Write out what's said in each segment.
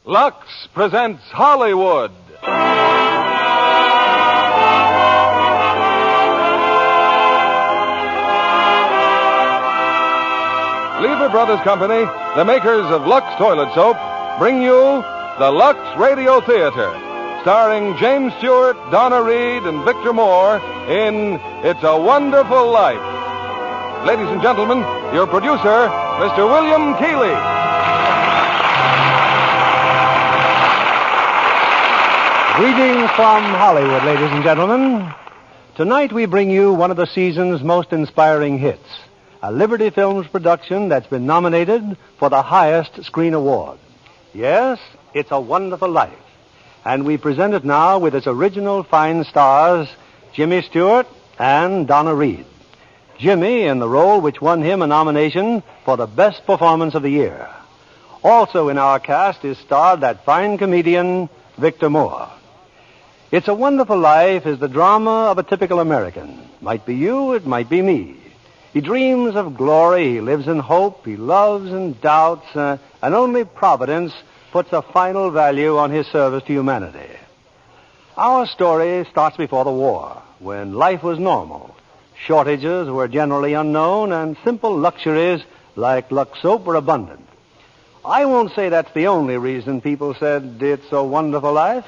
Lux presents Hollywood. Lever Brothers Company, the makers of Lux Toilet Soap, bring you the Lux Radio Theater, starring James Stewart, Donna Reed, and Victor Moore in It's a Wonderful Life. Ladies and gentlemen, your producer, Mr. William Keighley. Greetings from Hollywood, ladies and gentlemen. Tonight we bring you one of the season's most inspiring hits, a Liberty Films production that's been nominated for the highest screen award. Yes, It's a Wonderful Life. And we present it now with its original fine stars, Jimmy Stewart and Donna Reed. Jimmy in the role which won him a nomination for the best performance of the year. Also in our cast is starred that fine comedian, Victor Moore. It's a Wonderful Life is the drama of a typical American. Might be you, it might be me. He dreams of glory, he lives in hope, he loves and doubts, and only Providence puts a final value on his service to humanity. Our story starts before the war, when life was normal. Shortages were generally unknown, and simple luxuries like Lux soap were abundant. I won't say that's the only reason people said it's a wonderful life,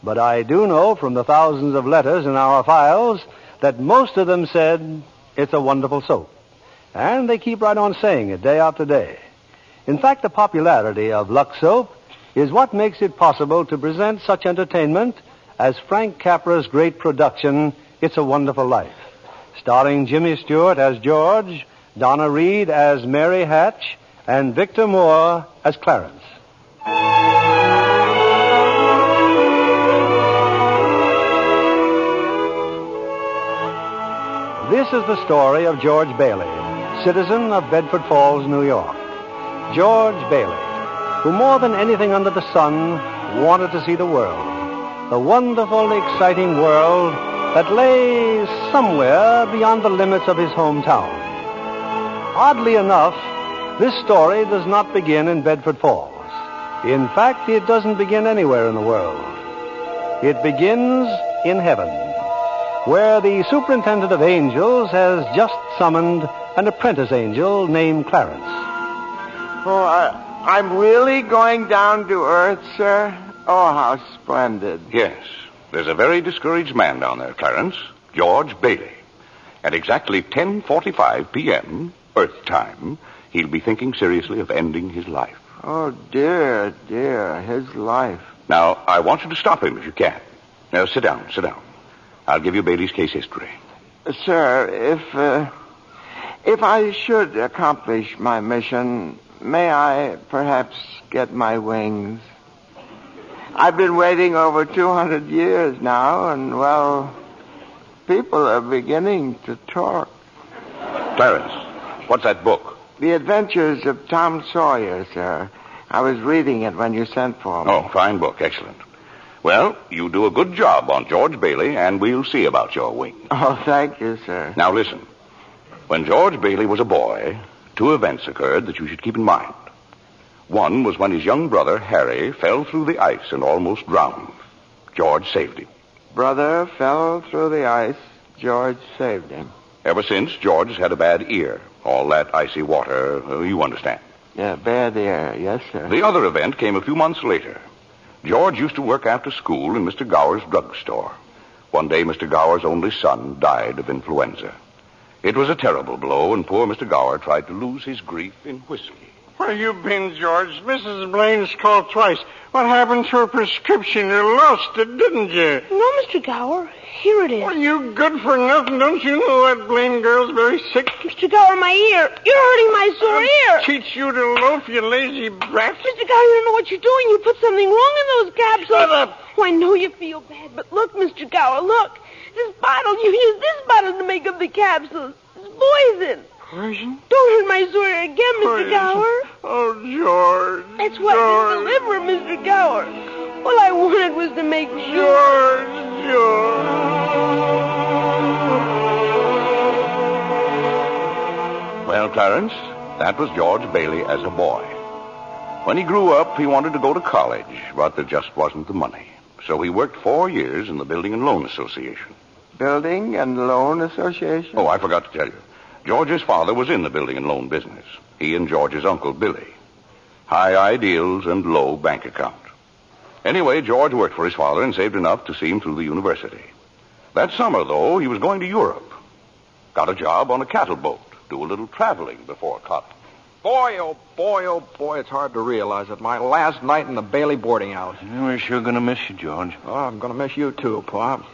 but I do know from the thousands of letters in our files that most of them said it's a wonderful soap. And they keep right on saying it day after day. In fact, the popularity of Lux soap is what makes it possible to present such entertainment as Frank Capra's great production, It's a Wonderful Life, starring Jimmy Stewart as George, Donna Reed as Mary Hatch, and Victor Moore as Clarence. This is the story of George Bailey, citizen of Bedford Falls, New York. George Bailey, who more than anything under the sun wanted to see the world, the wonderful, exciting world that lay somewhere beyond the limits of his hometown. Oddly enough, this story does not begin in Bedford Falls. In fact, it doesn't begin anywhere in the world. It begins in heaven, where the superintendent of angels has just summoned an apprentice angel named Clarence. Oh, I'm really going down to earth, sir? Oh, how splendid. Yes. There's a very discouraged man down there, Clarence, George Bailey. At exactly 10:45 p.m., Earth time, he'll be thinking seriously of ending his life. Oh, dear, his life. Now, I want you to stop him if you can. Now, sit down. I'll give you Bailey's case history. Sir, if I should accomplish my mission, may I perhaps get my wings? I've been waiting over 200 years now, and, well, people are beginning to talk. Clarence, what's that book? The Adventures of Tom Sawyer, sir. I was reading it when you sent for me. Oh, fine book. Excellent. Well, you do a good job on George Bailey, and we'll see about your wings. Oh, thank you, sir. Now, listen. When George Bailey was a boy, two events occurred that you should keep in mind. One was when his young brother, Harry, fell through the ice and almost drowned. George saved him. Brother fell through the ice. George saved him. Ever since, George has had a bad ear. All that icy water, you understand. Yeah, bad ear. Yes, sir. The other event came a few months later. George used to work after school in Mr. Gower's drugstore. One day, Mr. Gower's only son died of influenza. It was a terrible blow, and poor Mr. Gower tried to lose his grief in whiskey. Where you been, George? Mrs. Blaine's called twice. What happened to her prescription? You lost it, didn't you? No, Mr. Gower. Here it is. Well, you good for nothing. Don't you know that Blaine girl's very sick? Mr. Gower, my ear. You're hurting my sore ear. Teach you to loaf, you lazy brat. Mr. Gower, you don't know what you're doing. You put something wrong in those capsules. Shut up. Oh, I know you feel bad, but look, Mr. Gower, look. This bottle, you used this bottle to make up the capsules. It's poison. Poison? Don't hurt my sore ear again, Mr. Poison. Gower. Oh, George. That's why George. I deliver, Mr. Gower. All I wanted was to make sure. George. Well, Clarence, that was George Bailey as a boy. When he grew up, he wanted to go to college, but there just wasn't the money. So he worked 4 years in the Building and Loan Association. Building and Loan Association? Oh, I forgot to tell you. George's father was in the building and loan business. He and George's uncle, Billy. High ideals and low bank account. Anyway, George worked for his father and saved enough to see him through the university. That summer, though, he was going to Europe. Got a job on a cattle boat. Do a little traveling before college. Boy, oh boy, it's hard to realize it. My last night in the Bailey boarding house. We're sure going to miss you, George. Oh, I'm going to miss you too, Pop.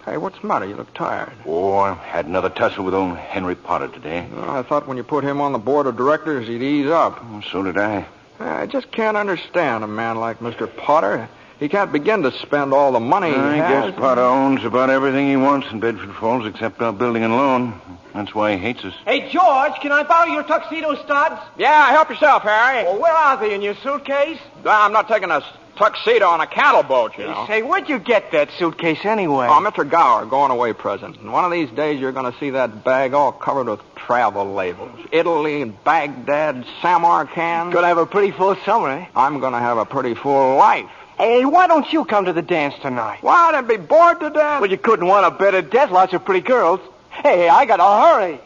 Hey, what's the matter? You look tired. Oh, I had another tussle with old Henry Potter today. I thought when you put him on the board of directors, he'd ease up. Oh, so did I. I just can't understand a man like Mr. Potter. He can't begin to spend all the money he I has. guess Potter owns about everything he wants in Bedford Falls except our building and loan. That's why he hates us. Hey, George, can I borrow your tuxedo studs? Yeah, help yourself, Harry. Well, where are they, in your suitcase? I'm not taking a tuxedo on a cattle boat, you know. Say, where'd you get that suitcase anyway? Oh, Mr. Gower, going away present. And one of these days you're going to see that bag all covered with travel labels. Italy, Baghdad, Samarkand. Gonna have a pretty full summer, eh? I'm going to have a pretty full life. Hey, why don't you come to the dance tonight? What? I'd be bored to death. Well, you couldn't want a better death. Lots of pretty girls. Hey, I got to hurry.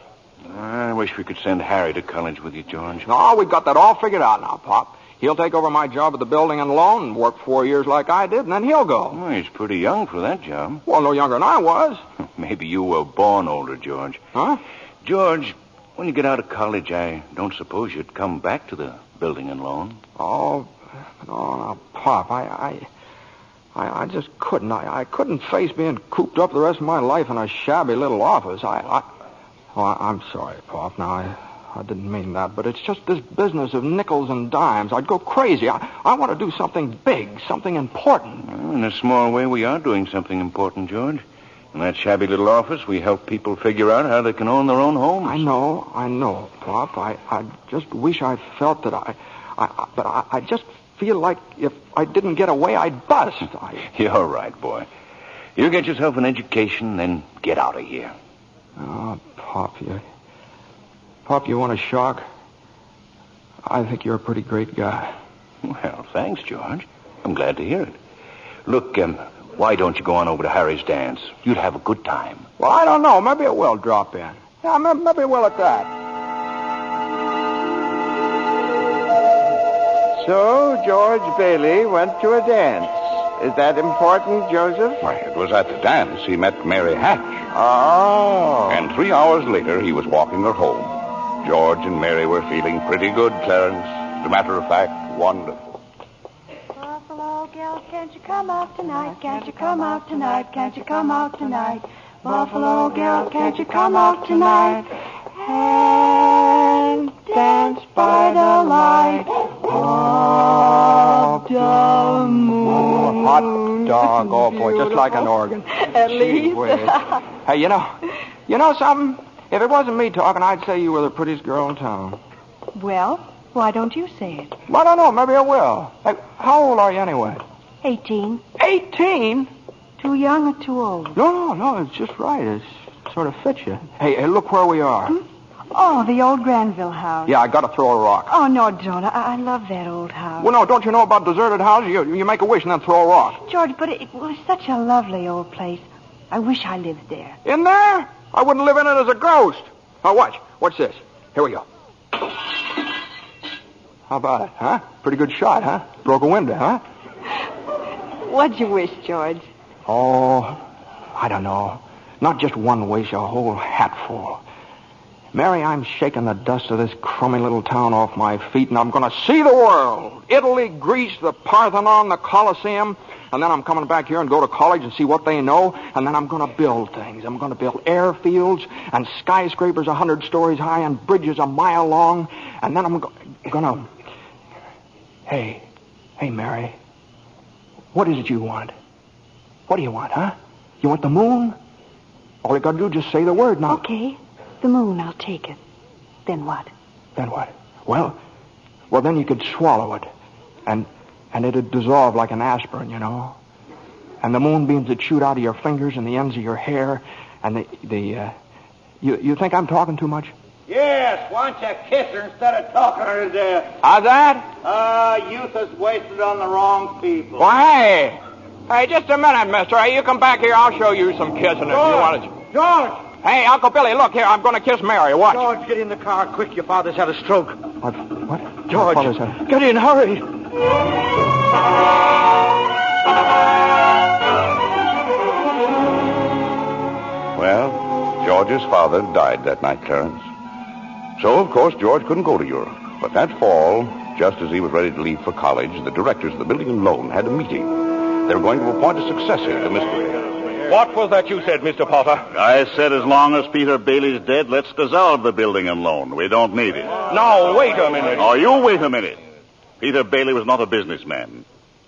I wish we could send Harry to college with you, George. No, we've got that all figured out now, Pop. He'll take over my job at the building and loan and work 4 years like I did, and then he'll go. Oh, he's pretty young for that job. Well, no younger than I was. Maybe you were born older, George. Huh? George, when you get out of college, I don't suppose you'd come back to the building and loan. Oh, no, Pop, I just couldn't. I couldn't face being cooped up the rest of my life in a shabby little office. I'm sorry, Pop. Now, I didn't mean that, but it's just this business of nickels and dimes. I'd go crazy. I want to do something big, something important. Well, in a small way, we are doing something important, George. In that shabby little office, we help people figure out how they can own their own homes. I know, Pop. I just wish I felt that but I just feel like if I didn't get away, I'd bust. You're right, boy. You get yourself an education, then get out of here. Oh, Pop, you want a shock? I think you're a pretty great guy. Well, thanks, George. I'm glad to hear it. Look, why don't you go on over to Harry's dance? You'd have a good time. Well, I don't know. Maybe it will drop in. Yeah, maybe it will at that. So, George Bailey went to a dance. Is that important, Joseph? Why, it was at the dance he met Mary Hatch. Oh. And 3 hours later, he was walking her home. George and Mary were feeling pretty good, Clarence. As a matter of fact, wonderful. Buffalo girl, can't you come out tonight? Can't you come out tonight? Can't you come out tonight? Buffalo girl, can't you come out tonight? And dance by the light of the moon. Hot dog, oh boy, just like an organ. At least. Hey, you know something? If it wasn't me talking, I'd say you were the prettiest girl in town. Well, why don't you say it? I don't know. Maybe I will. Hey, how old are you anyway? 18. 18? Too young or too old? No, it's just right. It sort of fits you. Hey, look where we are. Oh, the old Granville house. Yeah, I got to throw a rock. Oh, no, Donna. I love that old house. Well, no, don't you know about deserted houses? You make a wish and then throw a rock. George, but it's such a lovely old place. I wish I lived there. In there? I wouldn't live in it as a ghost. Oh, watch. Watch this. Here we go. How about it, huh? Pretty good shot, huh? Broke a window, huh? What'd you wish, George? Oh, I don't know. Not just one wish, a whole hatful. Mary, I'm shaking the dust of this crummy little town off my feet, and I'm going to see the world. Italy, Greece, the Parthenon, the Colosseum. And then I'm coming back here and go to college and see what they know. And then I'm going to build things. I'm going to build airfields and skyscrapers 100 stories high and bridges a mile long. And then I'm going to... Hey, Mary. What is it you want? What do you want, huh? You want the moon? All you got to do is just say the word now. Okay. The moon, I'll take it. Then what? Then what? Well, then you could swallow it. And it'd dissolve like an aspirin, you know. And the moonbeams would shoot out of your fingers and the ends of your hair. And you think I'm talking too much? Yes, why don't you kiss her instead of talking her to death? How's that? Youth is wasted on the wrong people. Why, hey, just a minute, mister. Hey, you come back here. I'll show you some kissing if you want to. George! Hey, Uncle Billy, look here. I'm going to kiss Mary. Watch. George, get in the car quick. Your father's had a stroke. What? George, Father's had... get in, hurry. Well, George's father died that night, Clarence. So, of course, George couldn't go to Europe. But that fall, just as he was ready to leave for college, the directors of the building and loan had a meeting. They were going to appoint a successor to Mr. What was that you said, Mr. Potter? I said as long as Peter Bailey's dead, let's dissolve the building and loan. We don't need it. Now, wait a minute. Oh, you wait a minute. Peter Bailey was not a businessman.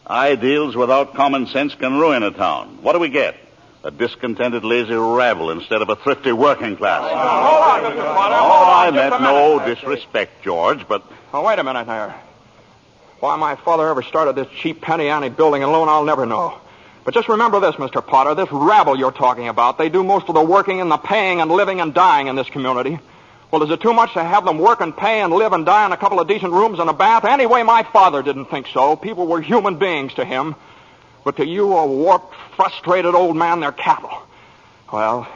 Ideals without common sense can ruin a town. What do we get? A discontented, lazy rabble instead of a thrifty working class. Hold on, Mr. Potter. I meant no disrespect, George, but... Oh, wait a minute there. Why my father ever started this cheap penny-ante building and loan, I'll never know. But just remember this, Mr. Potter, this rabble you're talking about, they do most of the working and the paying and living and dying in this community. Well, is it too much to have them work and pay and live and die in a couple of decent rooms and a bath? Anyway, my father didn't think so. People were human beings to him. But to you, a warped, frustrated old man, they're cattle. Well,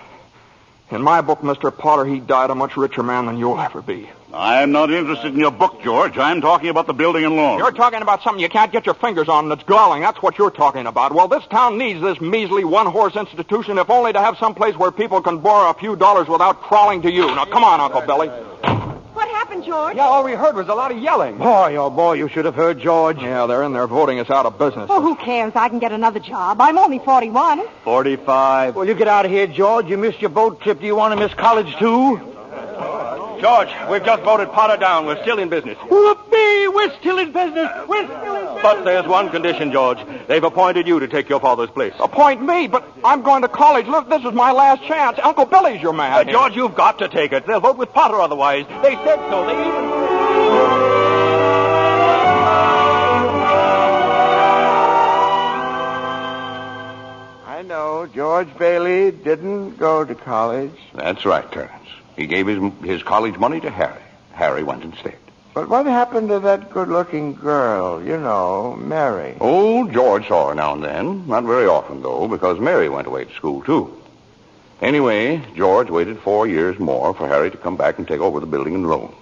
in my book, Mr. Potter, he died a much richer man than you'll ever be. I'm not interested in your book, George. I'm talking about the building and loan. You're talking about something you can't get your fingers on that's galling. That's what you're talking about. Well, this town needs this measly one-horse institution, if only to have some place where people can borrow a few dollars without crawling to you. Now, come on, Uncle Billy. What happened, George? Yeah, all we heard was a lot of yelling. Boy, oh boy, you should have heard George. Yeah, they're in there voting us out of business. Oh, who cares? I can get another job. I'm only 41. 45. Well, you get out of here, George. You missed your boat trip. Do you want to miss college, too? George, we've just voted Potter down. We're still in business. Whoopee! We're still in business. We're still in business. But there's one condition, George. They've appointed you to take your father's place. Appoint me, but I'm going to college. Look, this is my last chance. Uncle Billy's your man. George, you've got to take it. They'll vote with Potter otherwise. They said so. They even... I know George Bailey didn't go to college. That's right, Clarence. He gave his college money to Harry. Harry went instead. But what happened to that good-looking girl, you know, Mary? Oh, George saw her now and then. Not very often, though, because Mary went away to school, too. Anyway, George waited 4 years more for Harry to come back and take over the building and loan.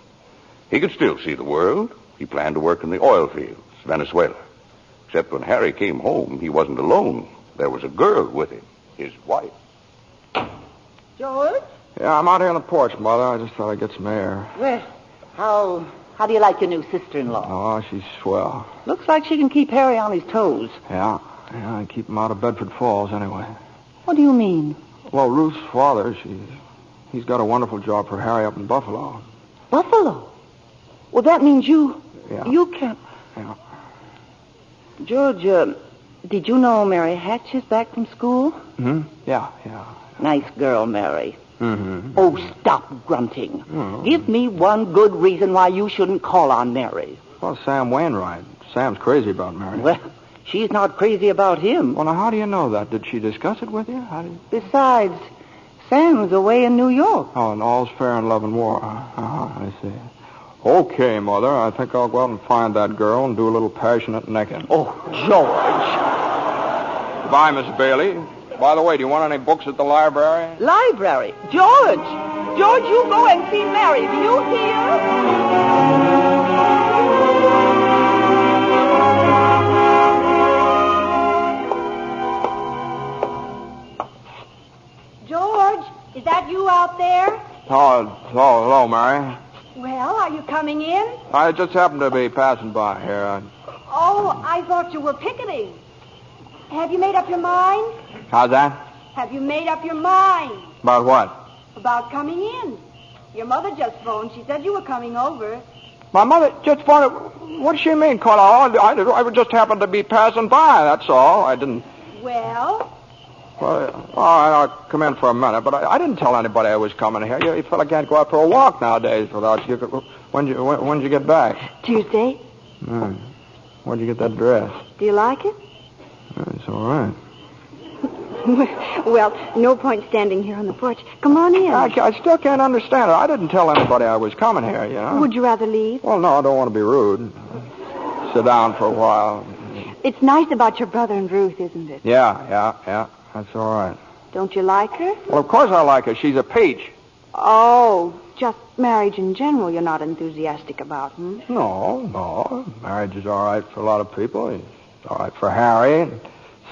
He could still see the world. He planned to work in the oil fields, Venezuela. Except when Harry came home, he wasn't alone. There was a girl with him, his wife. George? Yeah, I'm out here on the porch, Mother. I just thought I'd get some air. Well, how do you like your new sister-in-law? Oh, she's swell. Looks like she can keep Harry on his toes. Yeah, and keep him out of Bedford Falls anyway. What do you mean? Well, Ruth's father, he's got a wonderful job for Harry up in Buffalo. Buffalo? Well, that means you can't... Yeah. George, did you know Mary Hatch is back from school? Mm-hmm. Yeah. Nice girl, Mary. Mm-hmm. Oh, stop grunting. Mm-hmm. Give me one good reason why you shouldn't call on Mary. Well, Sam Wainwright. Sam's crazy about Mary. Well, she's not crazy about him. Well, now, how do you know that? Did she discuss it with you? Besides, Sam's away in New York. Oh, and all's fair in love and war. I see. Okay, Mother, I think I'll go out and find that girl and do a little passionate necking. Oh, George. Goodbye, Miss Bailey. By the way, do you want any books at the library? Library? George, you go and see Mary. Do you hear? George, is that you out there? Oh, hello, Mary. Well, are you coming in? I just happened to be passing by here. Oh, I thought you were picketing. Have you made up your mind? How's that? Have you made up your mind? About what? About coming in. Your mother just phoned. She said you were coming over. My mother just phoned. What does she mean, Carla? I just happened to be passing by, that's all. I didn't... Well, all right, I'll come in for a minute, but I didn't tell anybody I was coming here. You fella can't go out for a walk nowadays without you. When'd you get back? Tuesday. Where'd you get that dress? Do you like it? It's all right. Well, no point standing here on the porch. Come on in. I still can't understand it. I didn't tell anybody I was coming here, you know. Would you rather leave? Well, no, I don't want to be rude. Sit down for a while. It's nice about your brother and Ruth, isn't it? Yeah. That's all right. Don't you like her? Well, of course I like her. She's a peach. Oh, just marriage in general you're not enthusiastic about, hmm? No. Marriage is all right for a lot of people. It's all right for Harry, and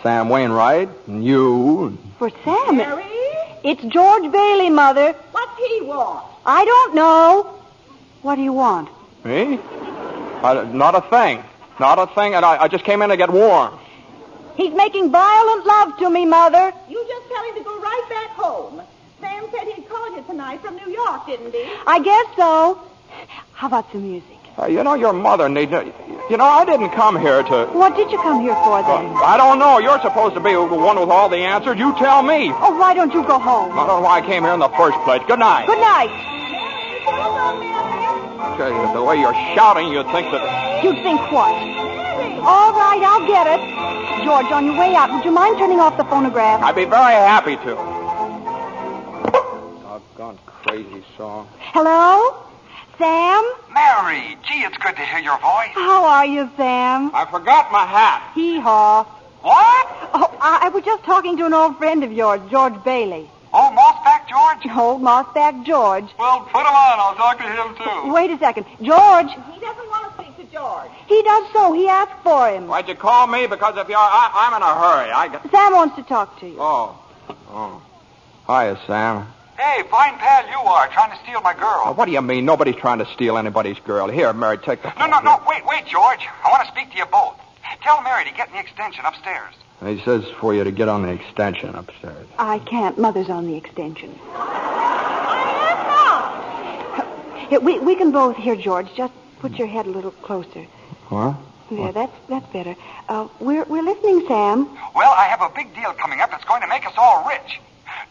Sam Wainwright, and you. For Sam? Mary? It's George Bailey, Mother. What's he want? I don't know. What do you want? Me? Not a thing. Not a thing, and I just came in to get warm. He's making violent love to me, Mother. You just tell him to go right back home. Sam said he'd called you tonight from New York, didn't he? I guess so. How about some music? Your mother needs... I didn't come here to... What did you come here for, then? I don't know. You're supposed to be the one with all the answers. You tell me. Oh, why don't you go home? I don't know why I came here in the first place. Good night. Good night. The way you're shouting, you'd think that... You'd think what? All right, I'll get it. George, on your way out, would you mind turning off the phonograph? I'd be very happy to. Doggone crazy song. Hello? Sam? Mary, gee, it's good to hear your voice. How are you, Sam? I forgot my hat. Hee-haw. What? Oh, I was just talking to an old friend of yours, George Bailey. Oh, Mossback George? Old Mossback George. Well, put him on. I'll talk to him, too. Wait a second. George. He doesn't want to speak to George. He does so. He asked for him. Why'd you call me? Because if I'm in a hurry. Sam wants to talk to you. Oh. Hiya, Sam. Hey, fine pal you are, trying to steal my girl. What do you mean? Nobody's trying to steal anybody's girl. Here, Mary, take the... No. Wait, George. I want to speak to you both. Tell Mary to get in the extension upstairs. He says for you to get on the extension upstairs. I can't. Mother's on the extension. We can both hear, George. Just put your head a little closer. What? There, that's better. We're listening, Sam. Well, I have a big deal coming up that's going to make us all rich.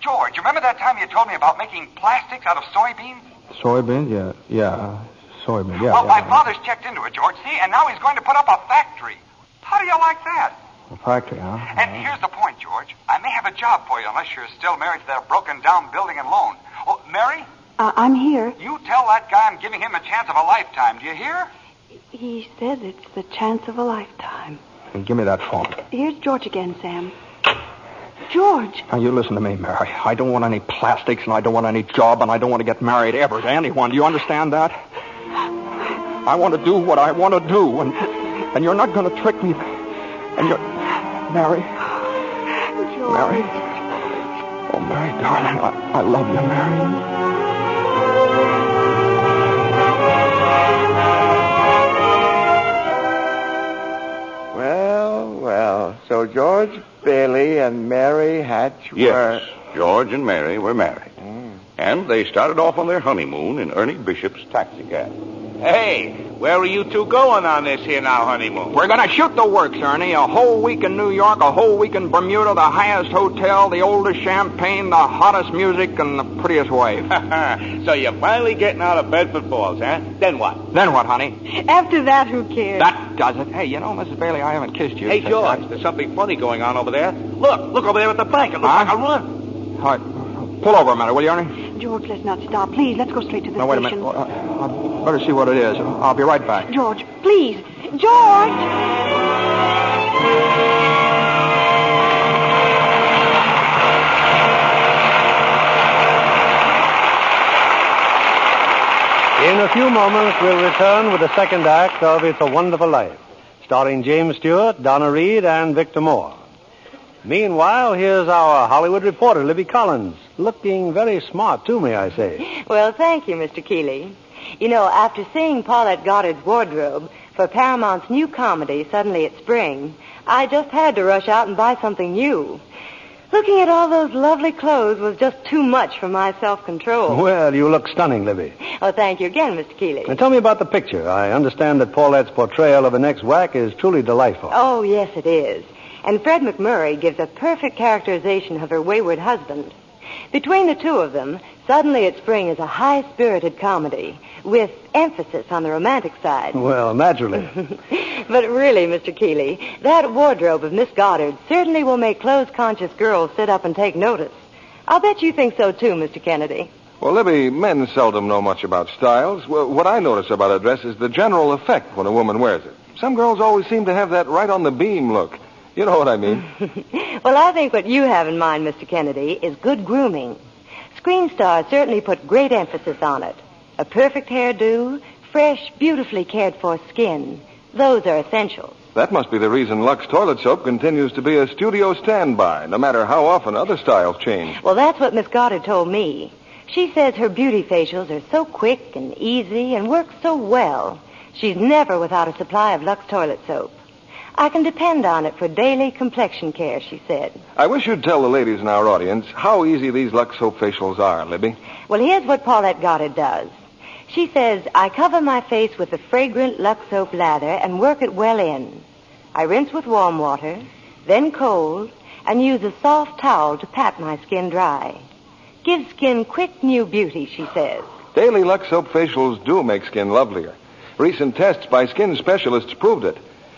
George, you remember that time you told me about making plastics out of soybeans? Soybeans? Yeah. Soybeans, yeah. Well, my father's checked into it, George, see, and now he's going to put up a factory. How do you like that? A factory, huh? And here's the point, George. I may have a job for you unless you're still married to that broken-down building and loan. Oh, Mary? I'm here. You tell that guy I'm giving him a chance of a lifetime. Do you hear? He says it's the chance of a lifetime. And give me that phone. Here's George again, Sam. George. Now, you listen to me, Mary. I don't want any plastics, and I don't want any job, and I don't want to get married ever to anyone. Do you understand that? I want to do what I want to do, and you're not going to trick me. And you're... Mary. George. Mary. Oh, Mary, darling, I love you, Mary. Well, so George Bailey and Mary Hatch were... Yes, George and Mary were married. And they started off on their honeymoon in Ernie Bishop's taxicab. Hey, where are you two going on this here now honeymoon? We're going to shoot the works, Ernie. A whole week in New York, a whole week in Bermuda, the highest hotel, the oldest champagne, the hottest music, and the prettiest wife. So you're finally getting out of Bedford Falls, huh? Then what? Then what, honey? After that, who cares? That does it. Hey, Mrs. Bailey, I haven't kissed you. Hey, George, there's something funny going on over there. Look over there at the bank. It looks like a run. All right, pull over a minute, will you, Ernie? George, let's not stop. Please, let's go straight to the No, wait a station. minute. I better see what it is. I'll be right back. George, please. George! In a few moments, we'll return with the second act of It's a Wonderful Life, starring James Stewart, Donna Reed, and Victor Moore. Meanwhile, here's our Hollywood reporter, Libby Collins, looking very smart, too, may I say. Well, thank you, Mr. Keeley. You know, after seeing Paulette Goddard's wardrobe for Paramount's new comedy, Suddenly It's Spring, I just had to rush out and buy something new. Looking at all those lovely clothes was just too much for my self-control. Well, you look stunning, Libby. Oh, thank you again, Mr. Keeley. Now, tell me about the picture. I understand that Paulette's portrayal of an ex-whack is truly delightful. Oh, yes, it is. And Fred McMurray gives a perfect characterization of her wayward husband. Between the two of them, Suddenly at Spring is a high-spirited comedy with emphasis on the romantic side. Well, naturally. But really, Mr. Keeley, that wardrobe of Miss Goddard certainly will make clothes-conscious girls sit up and take notice. I'll bet you think so, too, Mr. Kennedy. Well, Libby, men seldom know much about styles. Well, what I notice about a dress is the general effect when a woman wears it. Some girls always seem to have that right-on-the-beam look. You know what I mean. Well, I think what you have in mind, Mr. Kennedy, is good grooming. Screen stars certainly put great emphasis on it. A perfect hairdo, fresh, beautifully cared-for skin. Those are essentials. That must be the reason Lux Toilet Soap continues to be a studio standby, no matter how often other styles change. Well, that's what Miss Goddard told me. She says her beauty facials are so quick and easy and work so well. She's never without a supply of Lux Toilet Soap. I can depend on it for daily complexion care, she said. I wish you'd tell the ladies in our audience how easy these Lux Soap facials are, Libby. Well, here's what Paulette Goddard does. She says, I cover my face with the fragrant Lux Soap lather and work it well in. I rinse with warm water, then cold, and use a soft towel to pat my skin dry. Gives skin quick new beauty, she says. Daily Lux Soap facials do make skin lovelier. Recent tests by skin specialists proved it.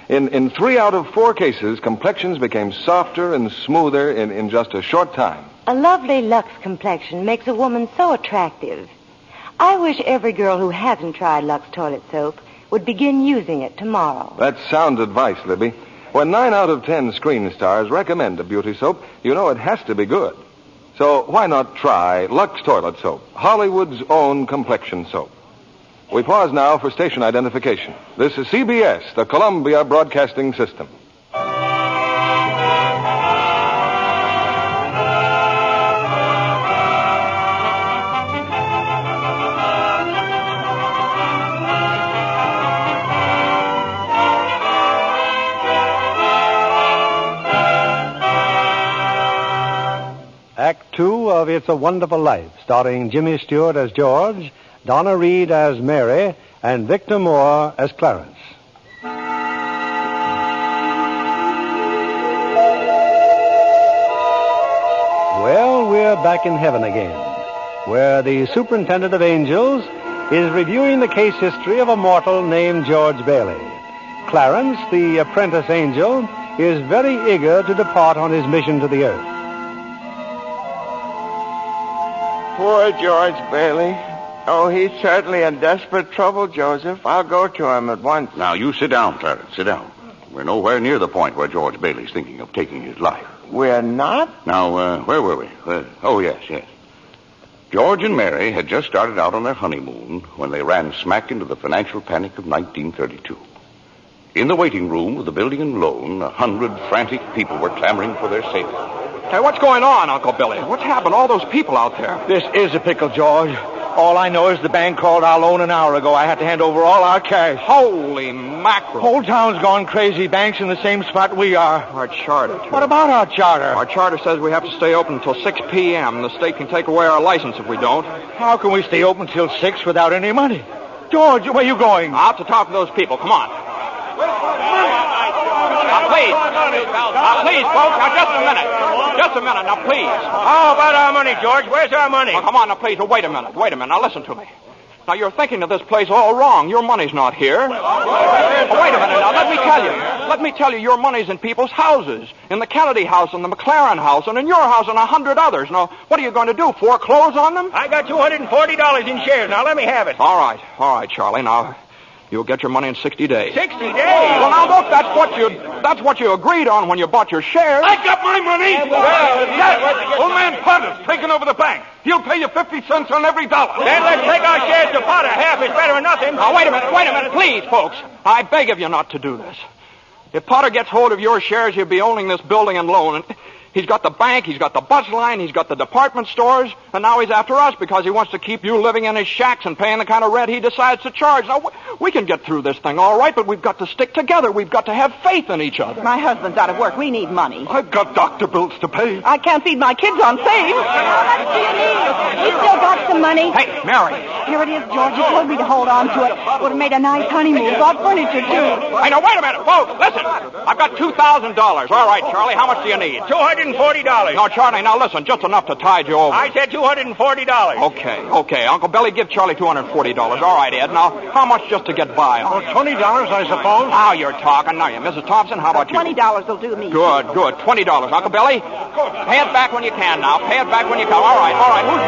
In 3 out of 4 cases, complexions became softer and smoother in just a short time. A lovely Lux complexion makes a woman so attractive. I wish every girl who hasn't tried Lux Toilet Soap would begin using it tomorrow. That's sound advice, Libby. When 9 out of 10 screen stars recommend a beauty soap, you know it has to be good. So why not try Lux Toilet Soap, Hollywood's own complexion soap? We pause now for station identification. This is CBS, the Columbia Broadcasting System. Act 2 of It's a Wonderful Life, starring Jimmy Stewart as George, Donna Reed as Mary, and Victor Moore as Clarence. Well, we're back in heaven again, where the superintendent of angels is reviewing the case history of a mortal named George Bailey. Clarence, the apprentice angel, is very eager to depart on his mission to the earth. Poor George Bailey. Oh, he's certainly in desperate trouble, Joseph. I'll go to him at once. Now, you sit down, Clarence. Sit down. We're nowhere near the point where George Bailey's thinking of taking his life. We're not? Now, where were we? Yes. George and Mary had just started out on their honeymoon when they ran smack into the financial panic of 1932. In the waiting room of the building and loan, 100 frantic people were clamoring for their safety. Hey, what's going on, Uncle Billy? What's happened? All those people out there. This is a pickle, George. All I know is the bank called our loan an hour ago. I had to hand over all our cash. Holy mackerel. Whole town's gone crazy. Bank's in the same spot we are. Our charter, too. What about our charter? Our charter says we have to stay open until 6 p.m. The state can take away our license if we don't. How can we stay open till 6 without any money? George, where are you going? Out to talk to those people. Come on. Now, please. Please, folks. Now, just a minute. Just a minute. Now, please. How about our money, George? Where's our money? Well, come on. Now, please. Well, wait a minute. Now, listen to me. Now, you're thinking of this place all wrong. Your money's not here. Wait a minute. Now, let me tell you, your money's in people's houses. In the Kennedy house, and the McLaren house, and in your house, and 100 others. Now, what are you going to do? Foreclose on them? I got $240 in shares. Now, let me have it. All right, Charlie. Now, you'll get your money in 60 days. 60 days? Well, now, look, that's what you agreed on when you bought your shares. I got my money! Yes! Old man Potter's taking over the bank. He'll pay you 50 cents on every dollar. Then let's take our shares to Potter. Half is better than nothing. Now, wait a minute, please, folks. I beg of you not to do this. If Potter gets hold of your shares, he'll be owning this building and loan. He's got the bank, he's got the bus line, he's got the department stores, and now he's after us because he wants to keep you living in his shacks and paying the kind of rent he decides to charge. Now, we can get through this thing all right, but we've got to stick together. We've got to have faith in each other. My husband's out of work. We need money. I've got doctor bills to pay. I can't feed my kids on save. How much do you need? We still got some money. Hey, Mary. Here it is, George. You told me to hold on to it. Would have made a nice honeymoon. Bought furniture, too. Hey, now, wait a minute, folks. Listen. I've got $2,000. All right, Charlie, how much do you need? $240. $240. No, Charlie, now listen, just enough to tide you over. I said $240. Okay. Uncle Billy, give Charlie $240. All right, Ed. Now, how much just to get by on? $20, I suppose. Now you're talking. Now, Mrs. Thompson, how about you? $20 will do me. Good. $20. Uncle Billy, pay it back when you can now. Pay it back when you can. All right. Who's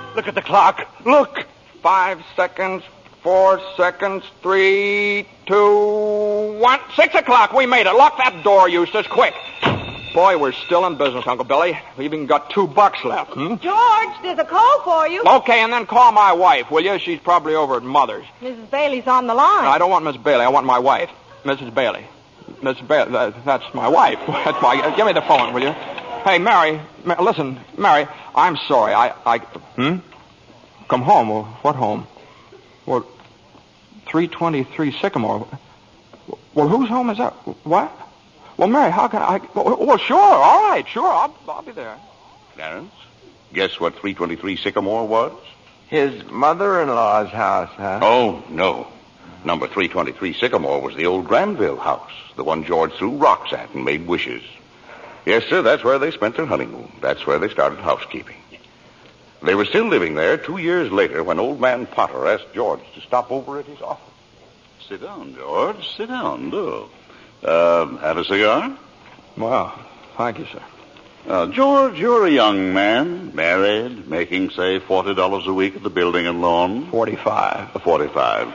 next? Look at the clock. Look. 5 seconds, 4 seconds, 3, 2, 1. 6 o'clock. We made it. Lock that door, Eustace, quick. Boy, we're still in business, Uncle Billy. We've even got $2 left. George, there's a call for you. Okay, and then call my wife, will you? She's probably over at Mother's. Mrs. Bailey's on the line. I don't want Miss Bailey. I want my wife, Mrs. Bailey. Mrs. Bailey, that's my wife. That's my. Give me the phone, will you? Hey, Mary. Listen, Mary. I'm sorry. Come home. Well, what home? Well, 323 Sycamore. Well, whose home is that? What? Well, Mary, how can I? Well, sure. All right, sure. I'll be there. Clarence, guess what 323 Sycamore was? His mother-in-law's house, huh? Oh, no. Number 323 Sycamore was the old Granville house, the one George threw rocks at and made wishes. Yes, sir, that's where they spent their honeymoon. That's where they started housekeeping. They were still living there 2 years later when old man Potter asked George to stop over at his office. Sit down, George. Sit down, do. Have a cigar? Well, thank you, sir. George, you're a young man, married, making, say, $40 a week at the building and loan. 45. 45.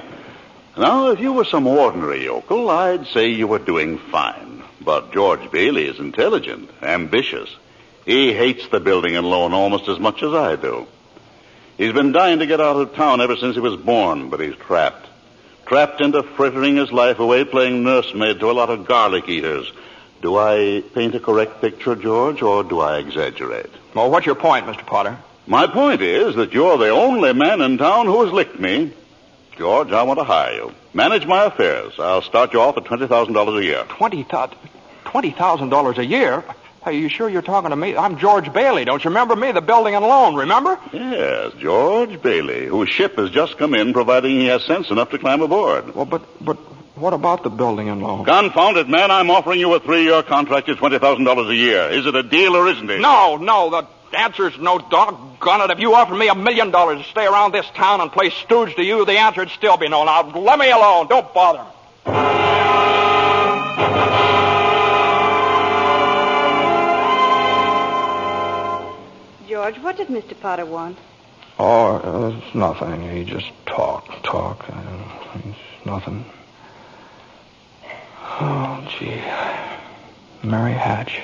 Now, if you were some ordinary yokel, I'd say you were doing fine. But George Bailey is intelligent, ambitious. He hates the building and loan almost as much as I do. He's been dying to get out of town ever since he was born, but he's trapped. Trapped into frittering his life away playing nursemaid to a lot of garlic eaters. Do I paint a correct picture, George, or do I exaggerate? Well, what's your point, Mr. Potter? My point is that you're the only man in town who has licked me. George, I want to hire you. Manage my affairs. I'll start you off at $20,000 a year. $20,000 a year? Are you sure you're talking to me? I'm George Bailey. Don't you remember me? The building and loan, remember? Yes, George Bailey, whose ship has just come in, providing he has sense enough to climb aboard. Well, but what about the building and loan? Confound it, man. I'm offering you a 3-year contract at $20,000 a year. Is it a deal or isn't it? No. The answer's no, doggone it. If you offered me $1 million to stay around this town and play stooge to you, the answer'd still be no. Now, let me alone. Don't bother me. George, what did Mr. Potter want? Oh, it's nothing. He just talk. It's nothing. Oh, gee. Mary Hatch.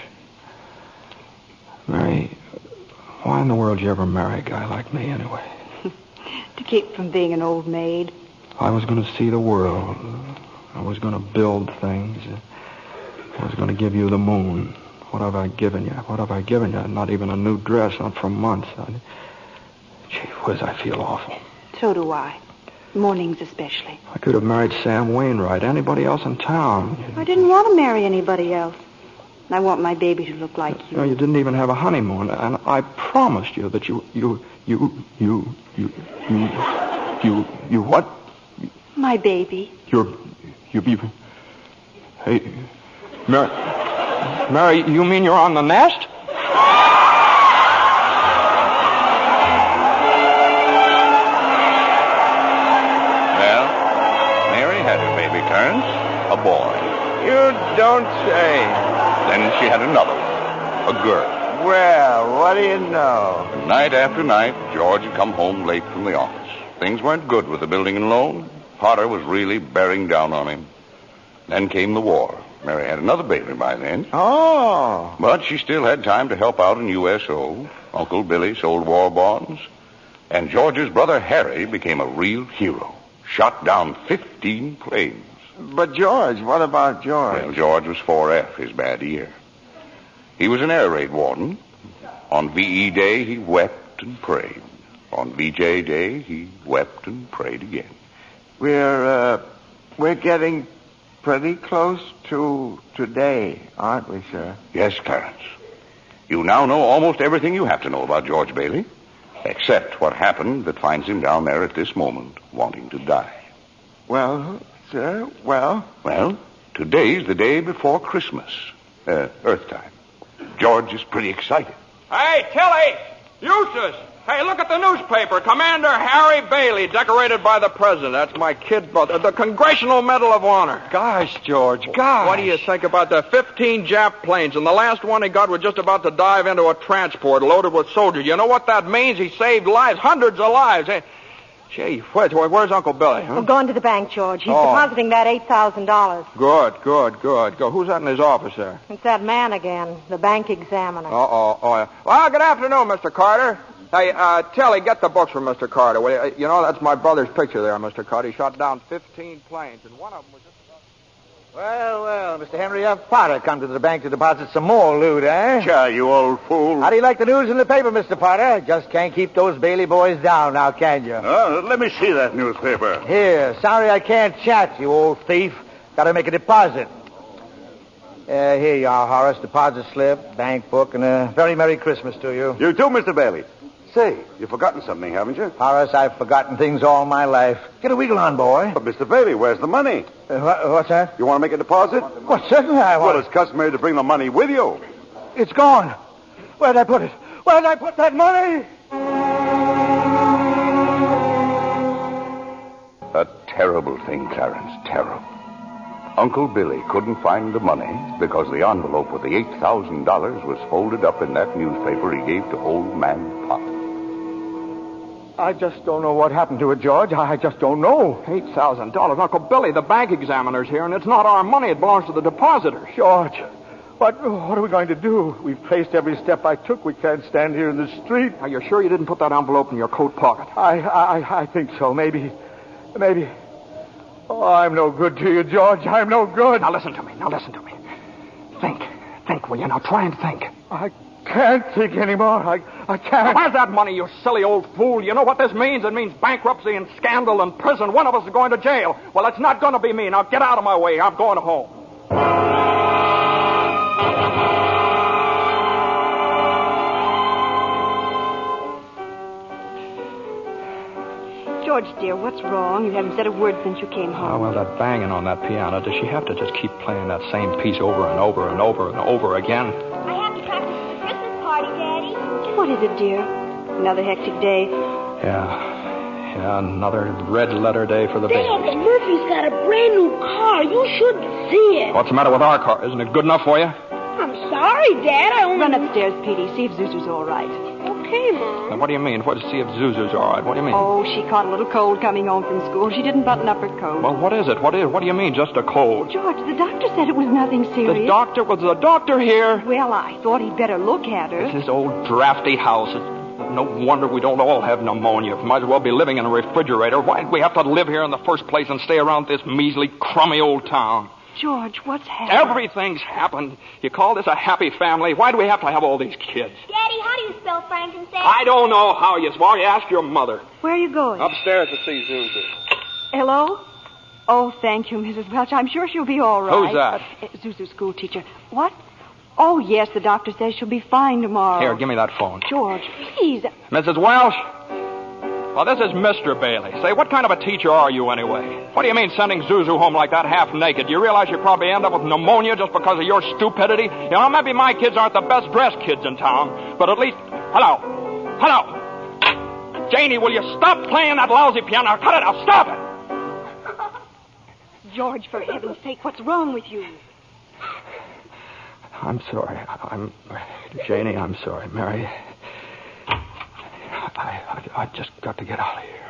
Mary, why in the world did you ever marry a guy like me anyway? To keep from being an old maid. I was going to see the world. I was going to build things. I was going to give you the moon. What have I given you? Not even a new dress, not for months. Gee whiz, I feel awful. So do I. Mornings especially. I could have married Sam Wainwright, anybody else in town. I didn't want to marry anybody else. I want my baby to look like you. No, you didn't even have a honeymoon, and I promised you that you what? My baby. Hey, Mary, you mean you're on the nest? Well, Mary had her baby, Clarence, a boy. You don't say. Then she had another one, a girl. Well, what do you know? Night after night, George had come home late from the office. Things weren't good with the building and loan. Potter was really bearing down on him. Then came the war. Mary had another baby by then. Oh. But she still had time to help out in USO. Uncle Billy sold war bonds. And George's brother Harry became a real hero. Shot down 15 planes. But George, what about George? Well, George was 4F, his bad year. He was an air raid warden. On VE Day, he wept and prayed. On VJ Day, he wept and prayed again. We're getting pretty close to today, aren't we, sir? Yes, Clarence. You now know almost everything you have to know about George Bailey, except what happened that finds him down there at this moment, wanting to die. Well, sir, well... Well, today's the day before Christmas. Earth time. George is pretty excited. Hey, Tilly! Eustace! Hey, look at the newspaper. Commander Harry Bailey, decorated by the president. That's my kid brother. The Congressional Medal of Honor. Gosh, George, gosh. What do you think about the 15 Jap planes? And the last one he got was just about to dive into a transport loaded with soldiers. You know what that means? He saved lives, hundreds of lives. Hey, gee, where's Uncle Billy? Huh? We're going to the bank, George. He's depositing that $8,000. Good. Go. Who's that in his office there? It's that man again, the bank examiner. Oh, yeah. Well, good afternoon, Mr. Carter. Hey, Tilly, get the books from Mr. Carter. Will you? You know, that's my brother's picture there, Mr. Carter. He shot down 15 planes, and one of them was just about... Well, Mr. Henry F. Potter come to the bank to deposit some more loot, eh? Sure, you old fool. How do you like the news in the paper, Mr. Potter? Just can't keep those Bailey boys down now, can you? Let me see that newspaper. Here, sorry I can't chat, you old thief. Got to make a deposit. Here you are, Horace. Deposit slip, bank book, and a very Merry Christmas to you. You too, Mr. Bailey. Say, you've forgotten something, haven't you? Horace, I've forgotten things all my life. Get a wiggle on, boy. But, Mr. Bailey, where's the money? What's that? You want to make a deposit? Well, certainly I want. Well, it's customary to bring the money with you. It's gone. Where'd I put it? Where'd I put that money? A terrible thing, Clarence, terrible. Uncle Billy couldn't find the money because the envelope with the $8,000 was folded up in that newspaper he gave to old man Pop. I just don't know what happened to it, George. I just don't know. $8,000. Uncle Billy, the bank examiner's here, and it's not our money. It belongs to the depositor. George, what are we going to do? We've traced every step I took. We can't stand here in the street. Are you sure you didn't put that envelope in your coat pocket? I think so. Maybe. Oh, I'm no good to you, George. I'm no good. Now listen to me. Think, will you? Now try and think. I can't think anymore. I can't. Where's that money, you silly old fool? You know what this means? It means bankruptcy and scandal and prison. One of us is going to jail. Well, it's not going to be me. Now get out of my way. I'm going home. George, dear, what's wrong? You haven't said a word since you came home. Oh, well, that banging on that piano. Does she have to just keep playing that same piece over and over and over and over again? I have to practice for the Christmas party, Daddy. What is it, dear? Another hectic day? Yeah, another red letter day for the baby. Dad, Murphy's got a brand new car. You should see it. What's the matter with our car? Isn't it good enough for you? I'm sorry, Dad. I only... Run upstairs, Petey. See if Zuzu's all right. Okay, Mom. Now, what do you mean? What to see if Zuzu's all right? What do you mean? Oh, she caught a little cold coming home from school. She didn't button up her coat. Well, what is it? What do you mean, just a cold? George, the doctor said it was nothing serious. Was the doctor here? Well, I thought he'd better look at her. It's this old drafty house. It's no wonder we don't all have pneumonia. Might as well be living in a refrigerator. Why'd we have to live here in the first place and stay around this measly, crummy old town? George, what's happened? Everything's happened. You call this a happy family? Why do we have to have all these kids? Daddy, how do you spell frankincense? I don't know how you spell. You ask your mother. Where are you going? Upstairs to see Zuzu. Hello? Oh, thank you, Mrs. Welch. I'm sure she'll be all right. Who's that? Zuzu's school teacher. What? Oh, yes, the doctor says she'll be fine tomorrow. Here, give me that phone. George, please. Mrs. Welsh? Well, this is Mr. Bailey. Say, what kind of a teacher are you anyway? What do you mean sending Zuzu home like that half naked? Do you realize you probably end up with pneumonia just because of your stupidity? You know, maybe my kids aren't the best dressed kids in town, but at least... Hello. Janie, will you stop playing that lousy piano? Cut it out. Stop it. George, for heaven's sake, what's wrong with you? I'm sorry. Janie, I'm sorry. Mary... I just got to get out of here.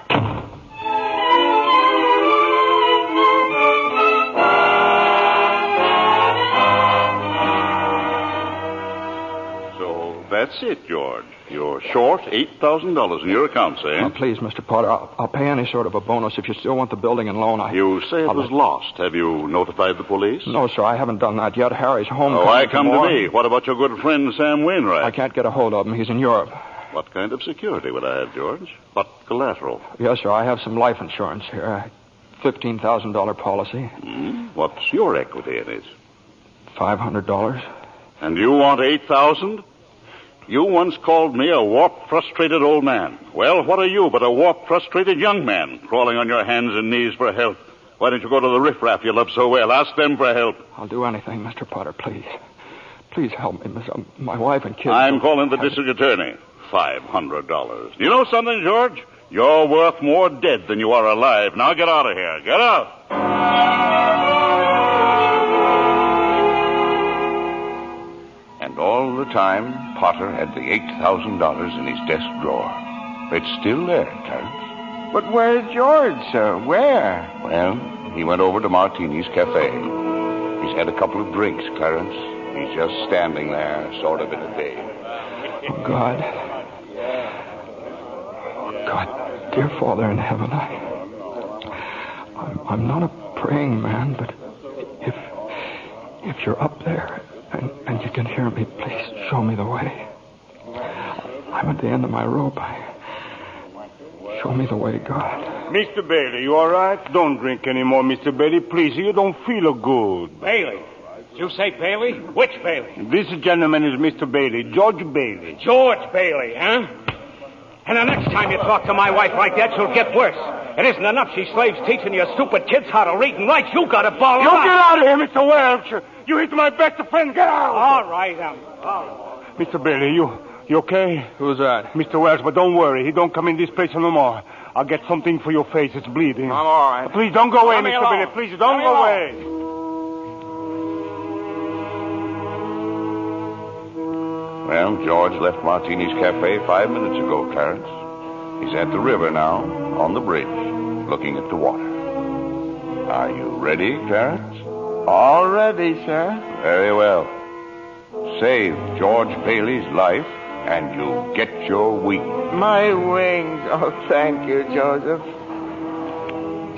So that's it, George. You're short $8,000 in your accounts, eh? Oh, please, Mr. Potter, I'll pay any sort of a bonus if you still want the building and loan. You say it was lost. Have you notified the police? No, sir, I haven't done that yet. Harry's home. Oh, I come to me. What about your good friend, Sam Wainwright? I can't get a hold of him. He's in Europe. What kind of security would I have, George? What collateral? Yes, sir, I have some life insurance here. $15,000 policy. What's your equity in it? $500. And you want $8,000? You once called me a warped, frustrated old man. Well, what are you but a warped, frustrated young man crawling on your hands and knees for help? Why don't you go to the riffraff you love so well? Ask them for help. I'll do anything, Mr. Potter, please. Please help me, Miss. My wife and kids. I'm calling the district attorney. $500. You know something, George? You're worth more dead than you are alive. Now get out of here. Get out. And all the time, Potter had the $8,000 in his desk drawer. It's still there, Clarence. But where's George, sir? Where? Well, he went over to Martini's Cafe. He's had a couple of drinks, Clarence. He's just standing there, sort of in a daze. Oh, God. God, dear Father in heaven, I'm not a praying man, but if you're up there and you can hear me, please show me the way. I'm at the end of my rope. Show me the way, God. Mr. Bailey, you all right? Don't drink anymore, Mr. Bailey. Please, you don't feel good. Bailey? Did you say Bailey? Which Bailey? This gentleman is Mr. Bailey, George Bailey. George Bailey, huh? And the next time you talk to my wife like that, she'll get worse. It isn't enough she slaves teaching you stupid kids how to read and write. You got to ball You out. get out of here, Mr. Welch. You hit my best friend. Get out. All right, Mr. Bailey, you okay? Who's that? Mr. Welch, but don't worry. He don't come in this place no more. I'll get something for your face. It's bleeding. I'm all right. Please don't go away, Let me Mr. alone. Bailey. Please don't Let me go alone. away. Well, George left Martini's Cafe 5 minutes ago, Clarence. He's at the river now, on the bridge, looking at the water. Are you ready, Clarence? All ready, sir. Very well. Save George Bailey's life, and you get your wings. My wings. Oh, thank you, Joseph.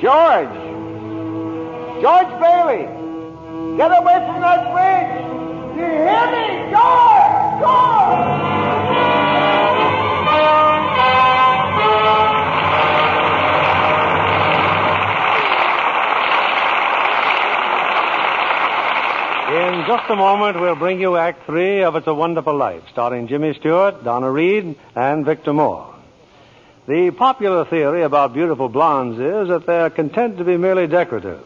George! George Bailey! Get away from that bridge! You hear me? George! George! In just a moment, we'll bring you Act 3 of It's a Wonderful Life, starring Jimmy Stewart, Donna Reed, and Victor Moore. The popular theory about beautiful blondes is that they're content to be merely decorative.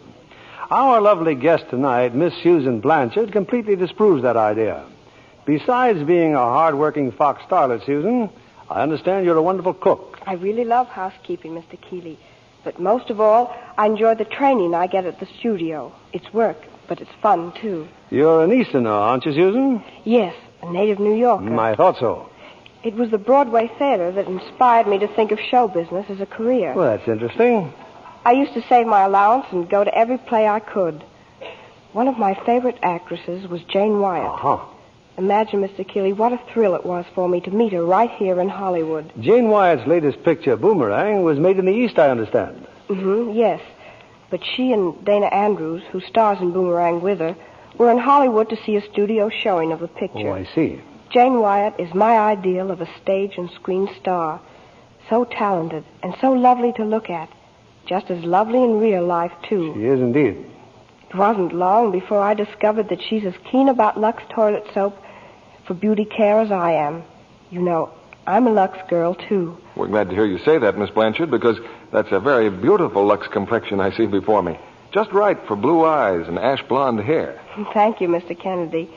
Our lovely guest tonight, Miss Susan Blanchard, completely disproves that idea. Besides being a hard-working Fox starlet, Susan, I understand you're a wonderful cook. I really love housekeeping, Mr. Keeley. But most of all, I enjoy the training I get at the studio. It's work, but it's fun, too. You're an Easterner, aren't you, Susan? Yes, a native New Yorker. I thought so. It was the Broadway theater that inspired me to think of show business as a career. Well, that's interesting. I used to save my allowance and go to every play I could. One of my favorite actresses was Jane Wyatt. Uh-huh. Imagine, Mr. Keeley, what a thrill it was for me to meet her right here in Hollywood. Jane Wyatt's latest picture, Boomerang, was made in the East, I understand. Yes. But she and Dana Andrews, who stars in Boomerang with her, were in Hollywood to see a studio showing of the picture. Oh, I see. Jane Wyatt is my ideal of a stage and screen star. So talented and so lovely to look at. Just as lovely in real life, too. She is indeed. It wasn't long before I discovered that she's as keen about Lux toilet soap for beauty care as I am. You know, I'm a Lux girl, too. We're glad to hear you say that, Miss Blanchard, because that's a very beautiful Lux complexion I see before me. Just right for blue eyes and ash blonde hair. Thank you, Mr. Kennedy.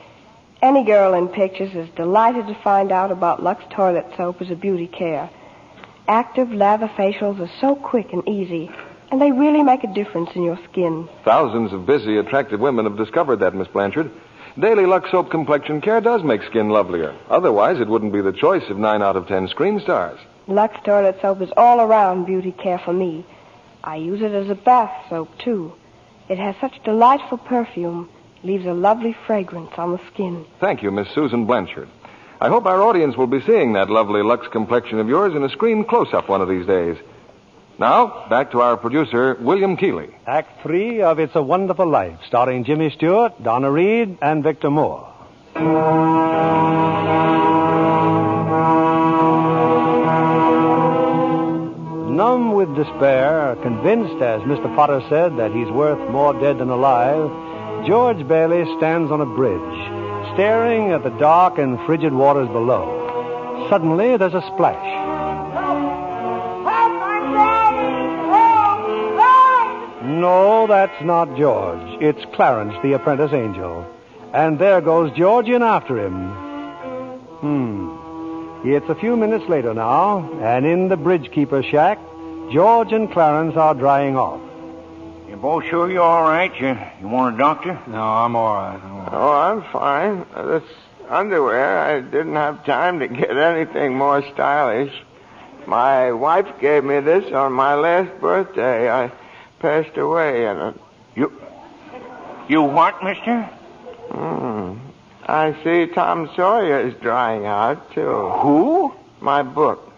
Any girl in pictures is delighted to find out about Lux toilet soap as a beauty care. Active lather facials are so quick and easy, and they really make a difference in your skin. Thousands of busy, attractive women have discovered that, Miss Blanchard. Daily Lux Soap complexion care does make skin lovelier. Otherwise, it wouldn't be the choice of 9 out of 10 screen stars. Lux toilet soap is all around beauty care for me. I use it as a bath soap, too. It has such delightful perfume, leaves a lovely fragrance on the skin. Thank you, Miss Susan Blanchard. I hope our audience will be seeing that lovely Lux complexion of yours in a screen close-up one of these days. Now, back to our producer, William Keeley. Act 3 of It's a Wonderful Life, starring Jimmy Stewart, Donna Reed, and Victor Moore. Numb with despair, convinced, as Mr. Potter said, that he's worth more dead than alive, George Bailey stands on a bridge, staring at the dark and frigid waters below. Suddenly, there's a splash. no, that's not George. It's Clarence, the apprentice angel. And there goes George in after him. It's a few minutes later now, and in the bridge-keeper's shack, George and Clarence are drying off. You both sure you're all right? You want a doctor? No, I'm all right. Oh, I'm fine. This underwear, I didn't have time to get anything more stylish. My wife gave me this on my last birthday. I passed away in it. You what, mister? I see Tom Sawyer is drying out, too. Who? My book.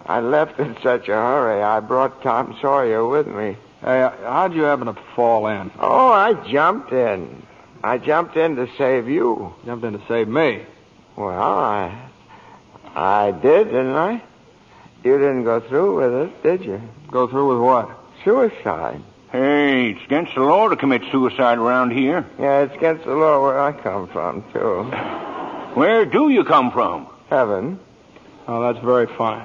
I left in such a hurry, I brought Tom Sawyer with me. Hey, how'd you happen to fall in? Oh, I jumped in. I jumped in to save you. Jumped in to save me? Well, I did, didn't I? You didn't go through with it, did you? Go through with what? Suicide. Hey, it's against the law to commit suicide around here. Yeah, it's against the law where I come from, too. Where do you come from? Heaven. Oh, that's very funny.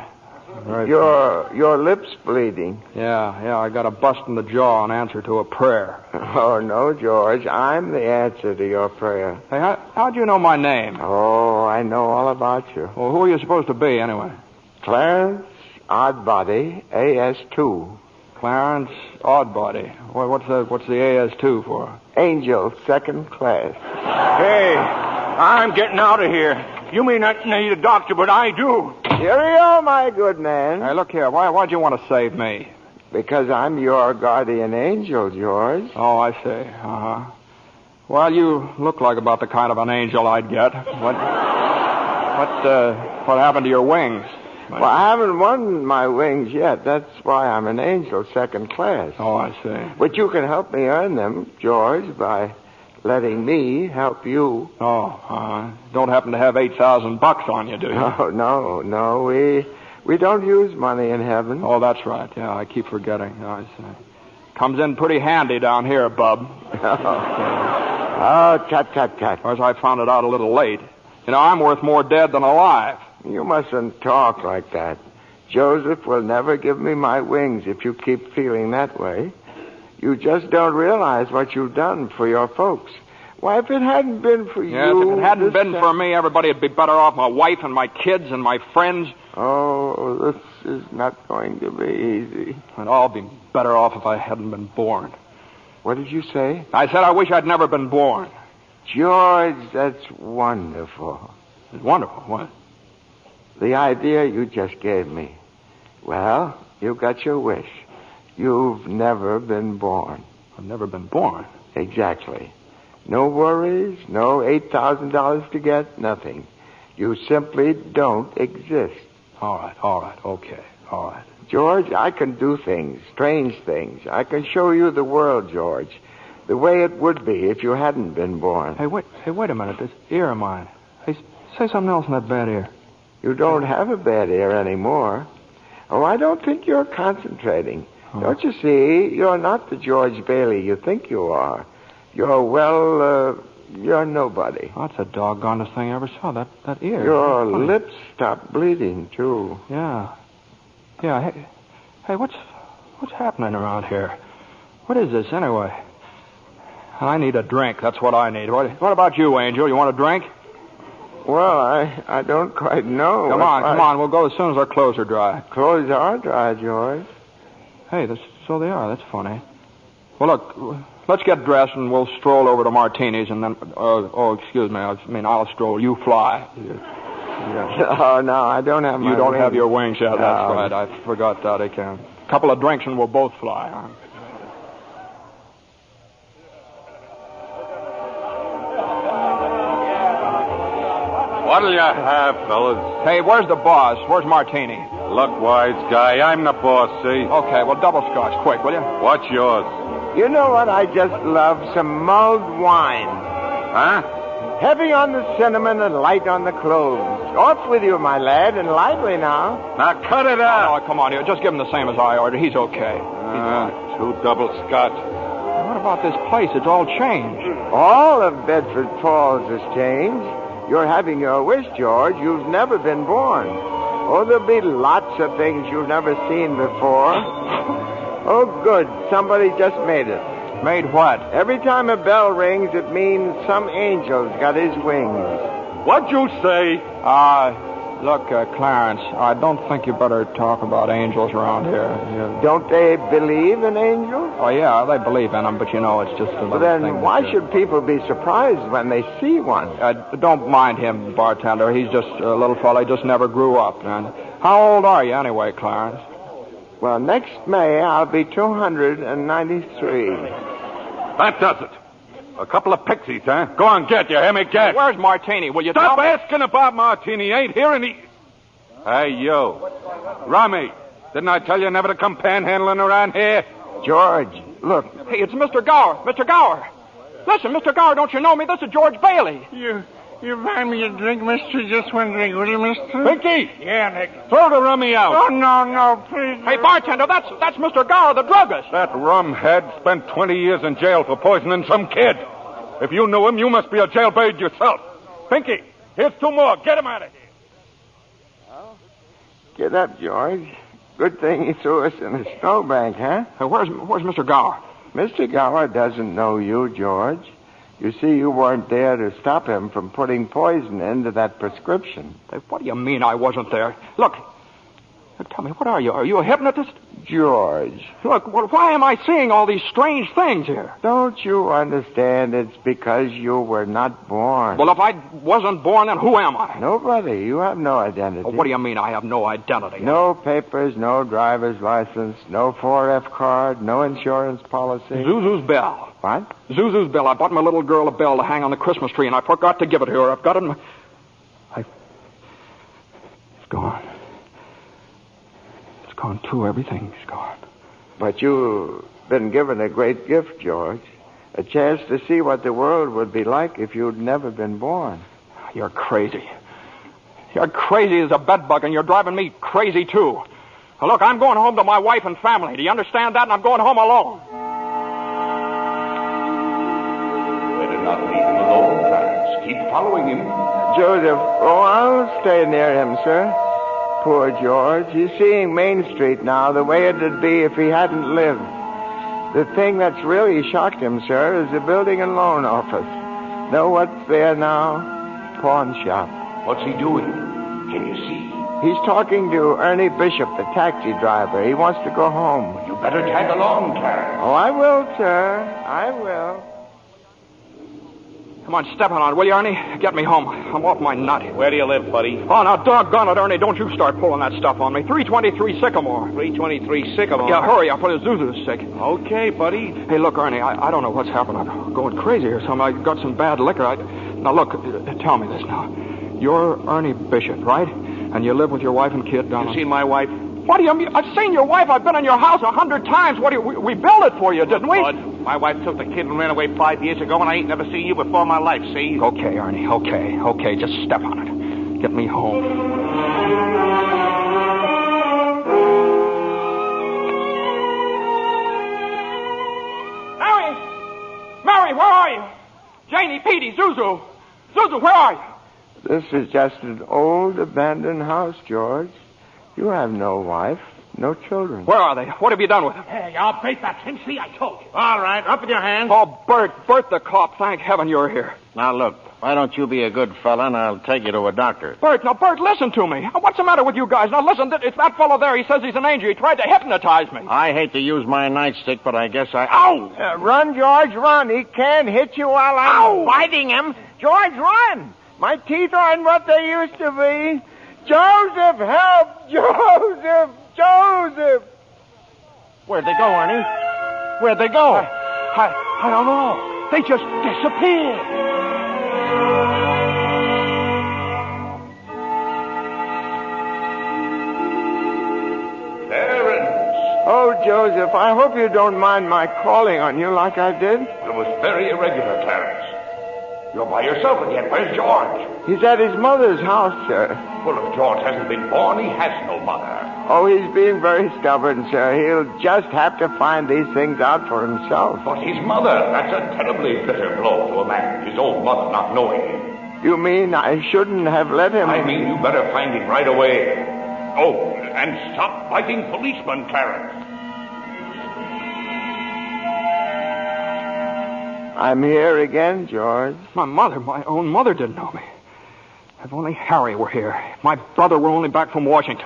Your lips bleeding. Yeah, I got a bust in the jaw in answer to a prayer. Oh, no, George. I'm the answer to your prayer. Hey, how'd you know my name? Oh, I know all about you. Well, who are you supposed to be, anyway? Clarence Oddbody, AS2. Clarence Oddbody. What's the AS2 for? Angel, second class. Hey, I'm getting out of here. You may not need a doctor, but I do. Cheerio, my good man. Hey, look here. Why'd you want to save me? Because I'm your guardian angel, George. Oh, I see. Uh-huh. Well, you look like about the kind of an angel I'd get. What happened to your wings? Well, I haven't won my wings yet. That's why I'm an angel, second class. Oh, I see. But you can help me earn them, George, by letting me help you. Oh, don't happen to have $8,000 on you, do you? Oh, no. We don't use money in heaven. Oh, that's right. Yeah, I keep forgetting. Oh, I see. Comes in pretty handy down here, bub. Oh, tut. Of course, I found it out a little late. You know, I'm worth more dead than alive. You mustn't talk like that. Joseph will never give me my wings if you keep feeling that way. You just don't realize what you've done for your folks. Why, if it hadn't been for you... Yes, if it hadn't been for me, everybody would be better off. My wife and my kids and my friends. Oh, this is not going to be easy. I'd all be better off if I hadn't been born. What did you say? I said I wish I'd never been born. George, that's wonderful. It's wonderful. What? The idea you just gave me. Well, you got your wish. You've never been born. I've never been born? Exactly. No worries, no $8,000 to get, nothing. You simply don't exist. All right, okay, all right. George, I can do things, strange things. I can show you the world, George, the way it would be if you hadn't been born. Hey, wait a minute. This ear of mine. Hey, say something else in that bad ear. You don't have a bad ear anymore. Oh, I don't think you're concentrating. Oh. Don't you see? You're not the George Bailey you think you are. You're nobody. Oh, that's the doggonest thing I ever saw, that ear. Your lips stopped bleeding, too. Yeah. Hey, what's happening around here? What is this, anyway? I need a drink. That's what I need. What about you, Angel? You want a drink? Well, I don't quite know. Come on. We'll go as soon as our clothes are dry. Clothes are dry, George. Hey, so they are. That's funny. Well, look, let's get dressed and we'll stroll over to Martini's and then... excuse me. I'll stroll. You fly. Oh, no, I don't have my You don't wings. have your wings yet. No. That's right. I forgot that. A couple of drinks and we'll both fly. What'll you have, fellas? Hey, where's the boss? Where's Martini? Look, wise guy, I'm the boss, see? Okay, well, double scotch, quick, will you? What's yours? You know what I just love? Some mulled wine. Huh? Heavy on the cinnamon and light on the cloves. Off with you, my lad, and lively now. Now cut it out. Oh, come on, here. Just give him the same as I ordered. He's okay. Two double scotch. What about this place? It's all changed. All of Bedford Falls has changed. You're having your wish, George. You've never been born. Oh, there'll be lots of things you've never seen before. Oh, good. Somebody just made it. Made what? Every time a bell rings, it means some angel's got his wings. What'd you say? Look, Clarence, I don't think you better talk about angels around here. Don't they believe in angels? Oh, yeah, they believe in them, but it's just a little Well, thing. then why should people be surprised when they see one? Don't mind him, bartender. He's just a little fella. He just never grew up. And how old are you anyway, Clarence? Well, next May, I'll be 293. That does it. A couple of pixies, huh? Go on, get. You hear me? Get. Where's Martini? Will you Stop tell me? asking about Martini. Ain't here any... Hey, you. Rummy, didn't I tell you never to come panhandling around here? George, look. Hey, it's Mr. Gower. Mr. Gower. Listen, Mr. Gower, don't you know me? This is George Bailey. You buy me a drink, mister? Just one drink, will you, mister? Pinky! Yeah, Nick. Throw the rummy out. Oh, no, please. Hey, bartender, that's Mr. Gower, the druggist. That rumhead spent 20 years in jail for poisoning some kid. If you knew him, you must be a jailbird yourself. Pinky, here's 2 more. Get him out of here. Well, get up, George. Good thing he threw us in a snowbank, huh? Where's Mr. Gower? Mr. Gower doesn't know you, George. You see, you weren't there to stop him from putting poison into that prescription. Hey, what do you mean I wasn't there? Look, tell me, what are you? Are you a hypnotist? George. Look, why am I seeing all these strange things here? Don't you understand? It's because you were not born. Well, if I wasn't born, then who am I? Nobody. You have no identity. What do you mean I have no identity? No papers, no driver's license, no 4F card, no insurance policy. Zuzu's bell. What? Zuzu's bell. I bought my little girl a bell to hang on the Christmas tree, and I forgot to give it to her. I've got it in my... It's gone. It's gone, too. Everything's gone. But you've been given a great gift, George. A chance to see what the world would be like if you'd never been born. You're crazy. You're crazy as a bedbug, and you're driving me crazy, too. Now, look, I'm going home to my wife and family. Do you understand that? And I'm going home alone. Better not leave him alone, Clarence. Keep following him. Joseph, I'll stay near him, sir. Poor George. He's seeing Main Street now the way it'd be if he hadn't lived. The thing that's really shocked him, sir, is the building and loan office. Know what's there now? Pawn shop. What's he doing? Can you see? He's talking to Ernie Bishop, the taxi driver. He wants to go home. You better tag along, Clarence. Oh, I will, sir. I will. Come on, step on it, will you, Ernie? Get me home. I'm off my nut. Where do you live, buddy? Oh, now, doggone it, Ernie. Don't you start pulling that stuff on me. 323 Sycamore. 323 Sycamore? Yeah, hurry up. Zuzu's sick. Okay, buddy. Hey, look, Ernie, I don't know what's happened. I'm going crazy or something. I got some bad liquor. Now, look, tell me this now. You're Ernie Bishop, right? And you live with your wife and kid, Donna? You seen my wife? What do you mean? I've seen your wife. I've been in your house 100 times. What do you... We built it for you, didn't we? Bud, my wife took the kid and ran away 5 years ago, and I ain't never seen you before in my life, see? Okay, Ernie, okay. Just step on it. Get me home. Mary, where are you? Janie, Petey, Zuzu. Zuzu, where are you? This is just an old abandoned house, George. You have no wife, no children. Where are they? What have you done with them? Hey, I'll break that thing. See, I told you. All right, up with your hands. Oh, Bert the cop. Thank heaven you're here. Now, look, why don't you be a good fella and I'll take you to a doctor? Bert, listen to me. What's the matter with you guys? Now, listen, it's that fellow there. He says he's an angel. He tried to hypnotize me. I hate to use my nightstick, but I guess Ow! Run, George, run. He can't hit you while I'm biting him. George, run. My teeth aren't what they used to be. Joseph, help! Joseph! Where'd they go, Ernie? Where'd they go? I don't know. They just disappeared. Clarence! Oh, Joseph, I hope you don't mind my calling on you like I did. It was very irregular, Clarence. You're by yourself again. Where's George? He's at his mother's house, sir. Well, if George hasn't been born, he has no mother. Oh, he's being very stubborn, sir. He'll just have to find these things out for himself. But his mother, that's a terribly bitter blow to a man, his own mother not knowing him. You mean I shouldn't have let him... I mean you better find him right away. Oh, and stop fighting policemen, Clarence. I'm here again, George. My own mother didn't know me. If only Harry were here. If my brother were only back from Washington.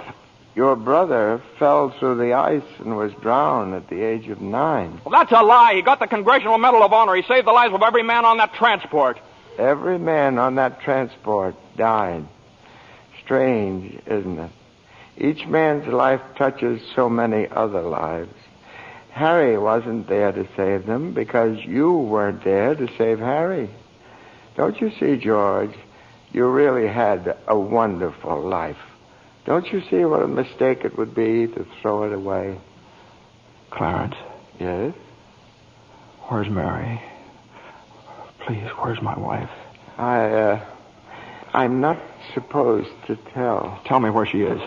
Your brother fell through the ice and was drowned at the age of 9. Well, that's a lie. He got the Congressional Medal of Honor. He saved the lives of every man on that transport. Every man on that transport died. Strange, isn't it? Each man's life touches so many other lives. Harry wasn't there to save them because you weren't there to save Harry. Don't you see, George? You really had a wonderful life. Don't you see what a mistake it would be to throw it away? Clarence. Yes? Where's Mary? Please, where's my wife? I'm not supposed to tell. Tell me where she is.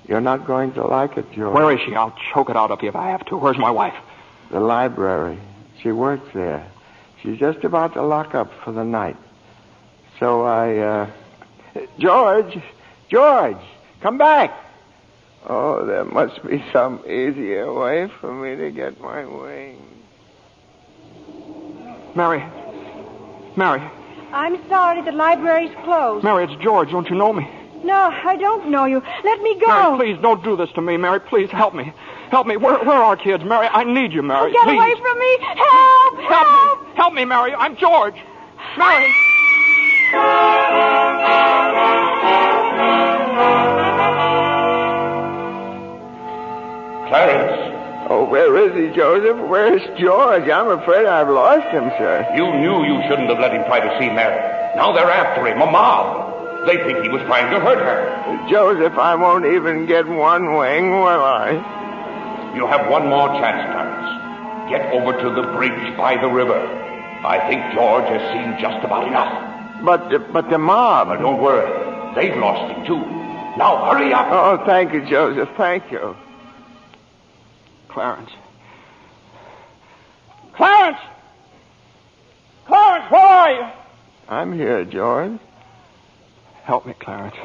You're not going to like it, George. Where is she? I'll choke it out of you if I have to. Where's my wife? The library. She works there. She's just about to lock up for the night. So George, come back. Oh, there must be some easier way for me to get my wings. Mary. I'm sorry, the library's closed. Mary, it's George. Don't you know me? No, I don't know you. Let me go. Mary, please, don't do this to me. Mary, please, help me. Help me. Where are our kids? Mary, I need you, Mary. Get please. away from me. Help! Me. Help me, Mary. I'm George. Mary. Clarence. Oh, where is he, Joseph? Where's George? I'm afraid I've lost him, sir. You knew you shouldn't have let him try to see Mary. Now they're after him, a mob. They think he was trying to hurt her. Joseph, I won't even get one wing, will I? You have one more chance, Clarence. Get over to the bridge by the river. I think George has seen just about enough. But the mob... But don't worry. They've lost him, too. Now, hurry up. Oh, thank you, Joseph. Thank you. Clarence, where are you? I'm here, George. Help me, Clarence.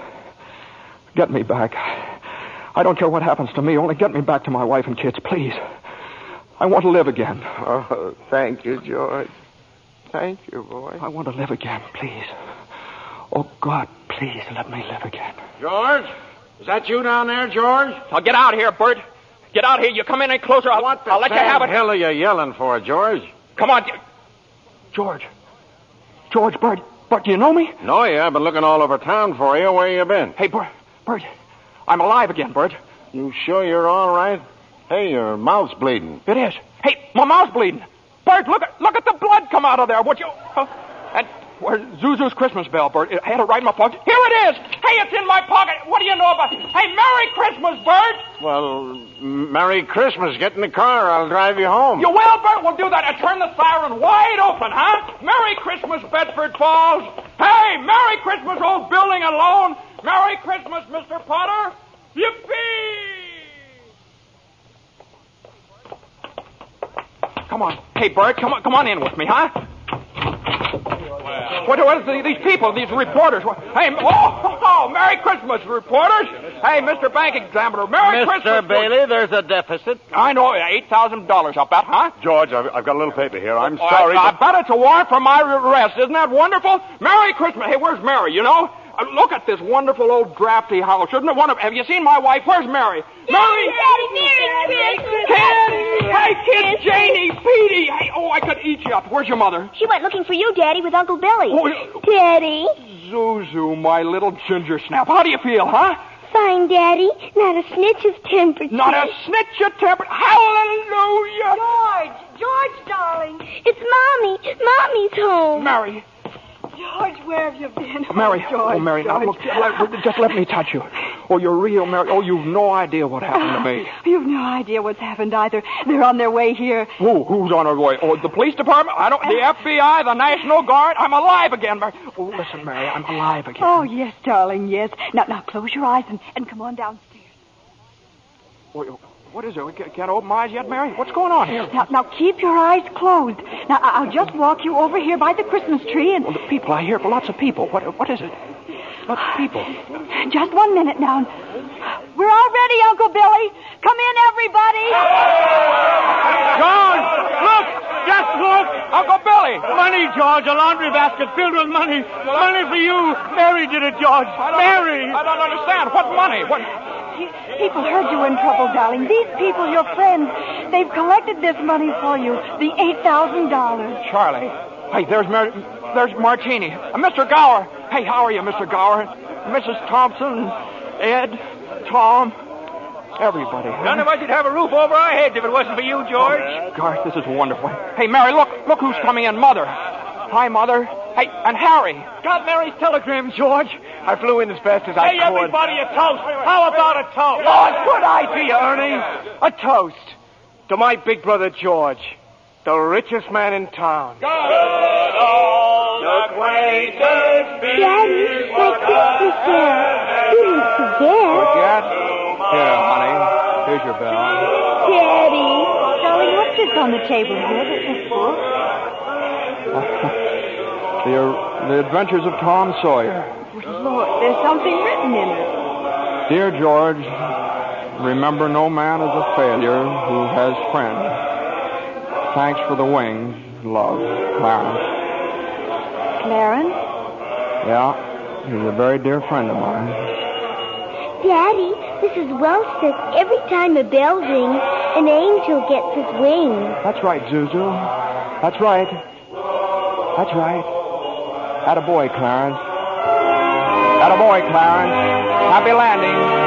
Get me back. I don't care what happens to me. Only get me back to my wife and kids, please. I want to live again. Oh, thank you, George. Thank you, boy. I want to live again, please. Oh, God, please let me live again. George? Is that you down there, George? Now, get out here, Bert. Get out here. You come in any closer, I'll let you have it. What the hell are you yelling for, George? Come on. George, Bert, do you know me? No, yeah. I've been looking all over town for you. Where you been? Hey, Bert, I'm alive again, Bert. You sure you're all right? Hey, your mouth's bleeding. It is. Hey, my mouth's bleeding. Bert, look at the blood come out of there, would you? And where's Zuzu's Christmas bell, Bert? I had it right in my pocket. Here it is. Hey, it's in my pocket. What do you know about it? Hey, Merry Christmas, Bert. Well, Merry Christmas. Get in the car. I'll drive you home. You will, Bert? We'll do that. And turn the siren wide open, huh? Merry Christmas, Bedford Falls. Hey, Merry Christmas, old building and loan. Merry Christmas, Mr. Potter. Yippee! Come on. Hey, Bert, come on in with me, huh? What are these people, these reporters? Hey, Merry Christmas, reporters. Hey, Mr. Bank Examiner, Merry Christmas. Mr. Bailey, there's a deficit. I know, $8,000, I'll bet, huh? George, I've got a little paper here. I'm sorry. I bet it's a warrant for my arrest. Isn't that wonderful? Merry Christmas. Hey, where's Mary, you know? Look at this wonderful old drafty house. Isn't it wonderful? Have you seen my wife? Where's Mary? Mary! Merry Christmas! Kids! Hey, kids! Janie! Petey! Hey, I could eat you up. Where's your mother? She went looking for you, Daddy, with Uncle Billy. Oh, Daddy? Zuzu, my little ginger snap. How do you feel, huh? Fine, Daddy. Not a snitch of temper. Not a snitch of temper. Hallelujah! George, darling. It's Mommy. Mommy's home. Mary. George, where have you been? Mary. George, Mary, now look, just let me touch you. Oh, you're real, Mary. Oh, you've no idea what happened to me. You've no idea what's happened either. They're on their way here. Who's on their way? Oh, the police department? The FBI, the National Guard? I'm alive again, Mary. Oh, listen, Mary, I'm alive again. Oh, yes, darling, yes. Now close your eyes and come on downstairs. What is it? Can't open my eyes yet, Mary? What's going on here? Now keep your eyes closed. Now, I'll just walk you over here by the Christmas tree and... Well, the people, I hear lots of people. What is it? Lots of people. Just 1 minute now. We're all ready, Uncle Billy. Come in, everybody. John, look! Just look! Uncle Billy! Charlie! Money, George. A laundry basket filled with money. Money for you. Mary did it, George. Mary! I don't understand. What money? What? People heard you were in trouble, darling. These people, your friends, they've collected this money for you. The $8,000. Charlie. Hey, there's Martini. Mr. Gower. Hey, how are you, Mr. Gower? Mrs. Thompson, Ed, Tom, everybody. None of us would have a roof over our heads if it wasn't for you, George. Gosh, this is wonderful. Hey, Mary, look who's coming in. Mother. Hi, Mother. Hey, and Harry. Got Mary's telegram, George. I flew in as fast as I could. Hey, everybody, a toast. How about a toast? Oh, good idea, Ernie. A toast to my big brother, George, the richest man in town. Good old acquaintance be. Daddy, my Christmas bell. You didn't forget. Forget? Here, honey. Here's your bell. Daddy. Darling, what's this on the table here? This book? The Adventures of Tom Sawyer. Look, there's something written in it. Dear George, remember no man is a failure who has friends. Thanks for the wings. Love, Clarence. Clarence? Yeah, he's a very dear friend of mine. Daddy, Mrs. Wells says every time a bell rings, an angel gets his wings. That's right, Zuzu. That's right. That's right. Attaboy, Clarence. Attaboy, Clarence. Happy landing.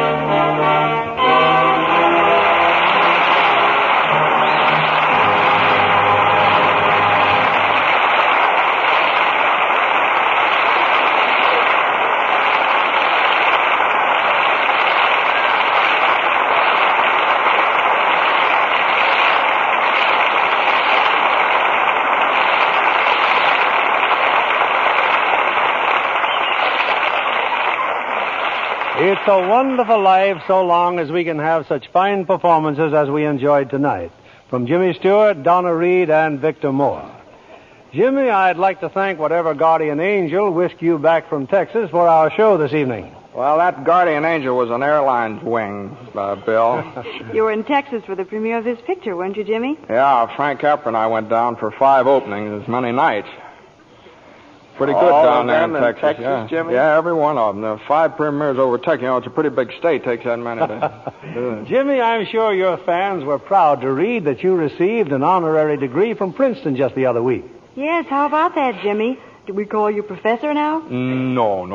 It's a wonderful life so long as we can have such fine performances as we enjoyed tonight. From Jimmy Stewart, Donna Reed, and Victor Moore. Jimmy, I'd like to thank whatever guardian angel whisked you back from Texas for our show this evening. Well, that guardian angel was an airline's wing, Bill. You were in Texas for the premiere of this picture, weren't you, Jimmy? Yeah, Frank Capra and I went down for 5 openings as many nights. Pretty good All down of there them in in Texas. Texas, Yeah. Jimmy? Yeah, every one of them. The 5 premieres over Texas. You know, it's a pretty big state. Takes that many to do it. Jimmy, I'm sure your fans were proud to read that you received an honorary degree from Princeton just the other week. Yes, how about that, Jimmy? Do we call you professor now? No.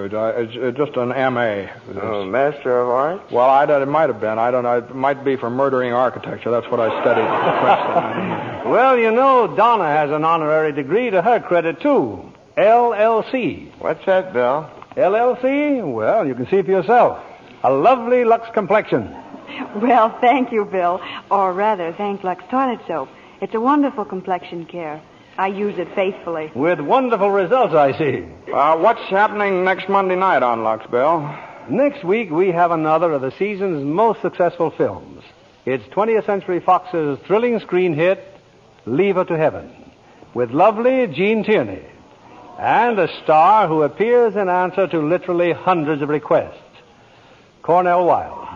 It's just an M.A. Oh, Master of Arts? Well, it might have been. I don't know. It might be for murdering architecture. That's what I studied at Princeton. Well, you know, Donna has an honorary degree to her credit, too. LLC. What's that, Bill? LLC? Well, you can see for yourself. A lovely Lux complexion. Well, thank you, Bill. Or rather, thank Lux Toilet Soap. It's a wonderful complexion care. I use it faithfully. With wonderful results, I see. What's happening next Monday night on Lux, Bill? Next week, we have another of the season's most successful films. It's 20th Century Fox's thrilling screen hit, Leave Her to Heaven, with lovely Jean Tierney, and a star who appears in answer to literally hundreds of requests, Cornell Wilde.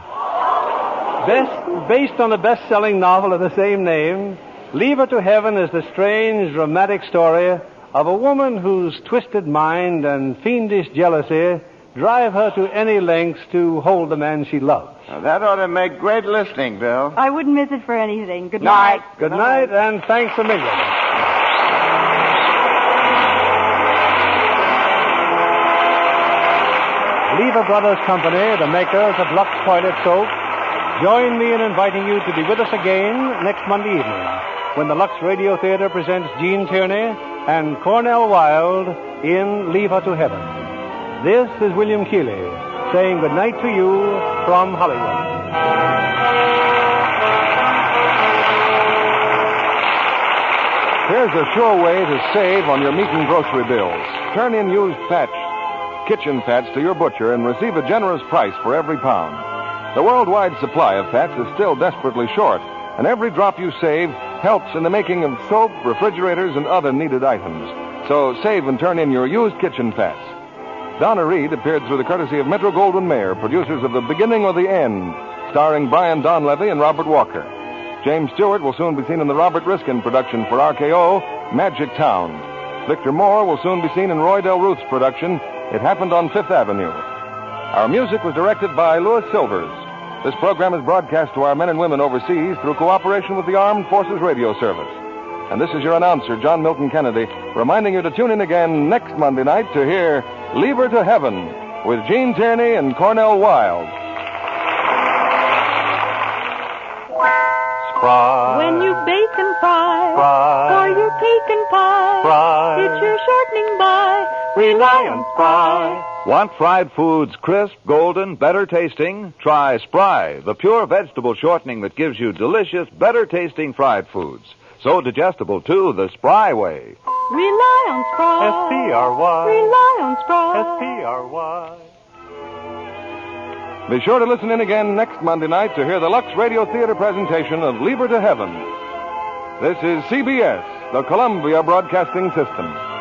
Based on the best-selling novel of the same name, Leave Her to Heaven is the strange, dramatic story of a woman whose twisted mind and fiendish jealousy drive her to any lengths to hold the man she loves. Now, that ought to make great listening, Bill. I wouldn't miss it for anything. Good night. Good night, and thanks a million. Lever Brothers Company, the makers of Lux Toilet Soap, join me in inviting you to be with us again next Monday evening when the Lux Radio Theater presents Jean Tierney and Cornell Wilde in Leave Her to Heaven. This is William Keeley saying good night to you from Hollywood. Here's a sure way to save on your meat and grocery bills. Turn in used kitchen fats to your butcher and receive a generous price for every pound. The worldwide supply of fats is still desperately short, and every drop you save helps in the making of soap, refrigerators, and other needed items. So save and turn in your used kitchen fats. Donna Reed appeared through the courtesy of Metro-Goldwyn-Mayer, producers of The Beginning or the End, starring Brian Donlevy and Robert Walker. James Stewart will soon be seen in the Robert Riskin production for RKO, Magic Town. Victor Moore will soon be seen in Roy Del Ruth's production, It Happened on Fifth Avenue. Our music was directed by Louis Silvers. This program is broadcast to our men and women overseas through cooperation with the Armed Forces Radio Service. And this is your announcer, John Milton Kennedy, reminding you to tune in again next Monday night to hear Lieber to Heaven with Gene Tierney and Cornell Wilde. Spry. When you bake and fry, or your cake and pie, it's your shortening by. Rely on Spry. Want fried foods crisp, golden, better tasting? Try Spry, the pure vegetable shortening that gives you delicious, better tasting fried foods. So digestible, too, the Spry way. Rely on Spry. S-P-R-Y. Rely on Spry. S-P-R-Y. Be sure to listen in again next Monday night to hear the Lux Radio Theater presentation of Lieber to Heaven. This is CBS, the Columbia Broadcasting System.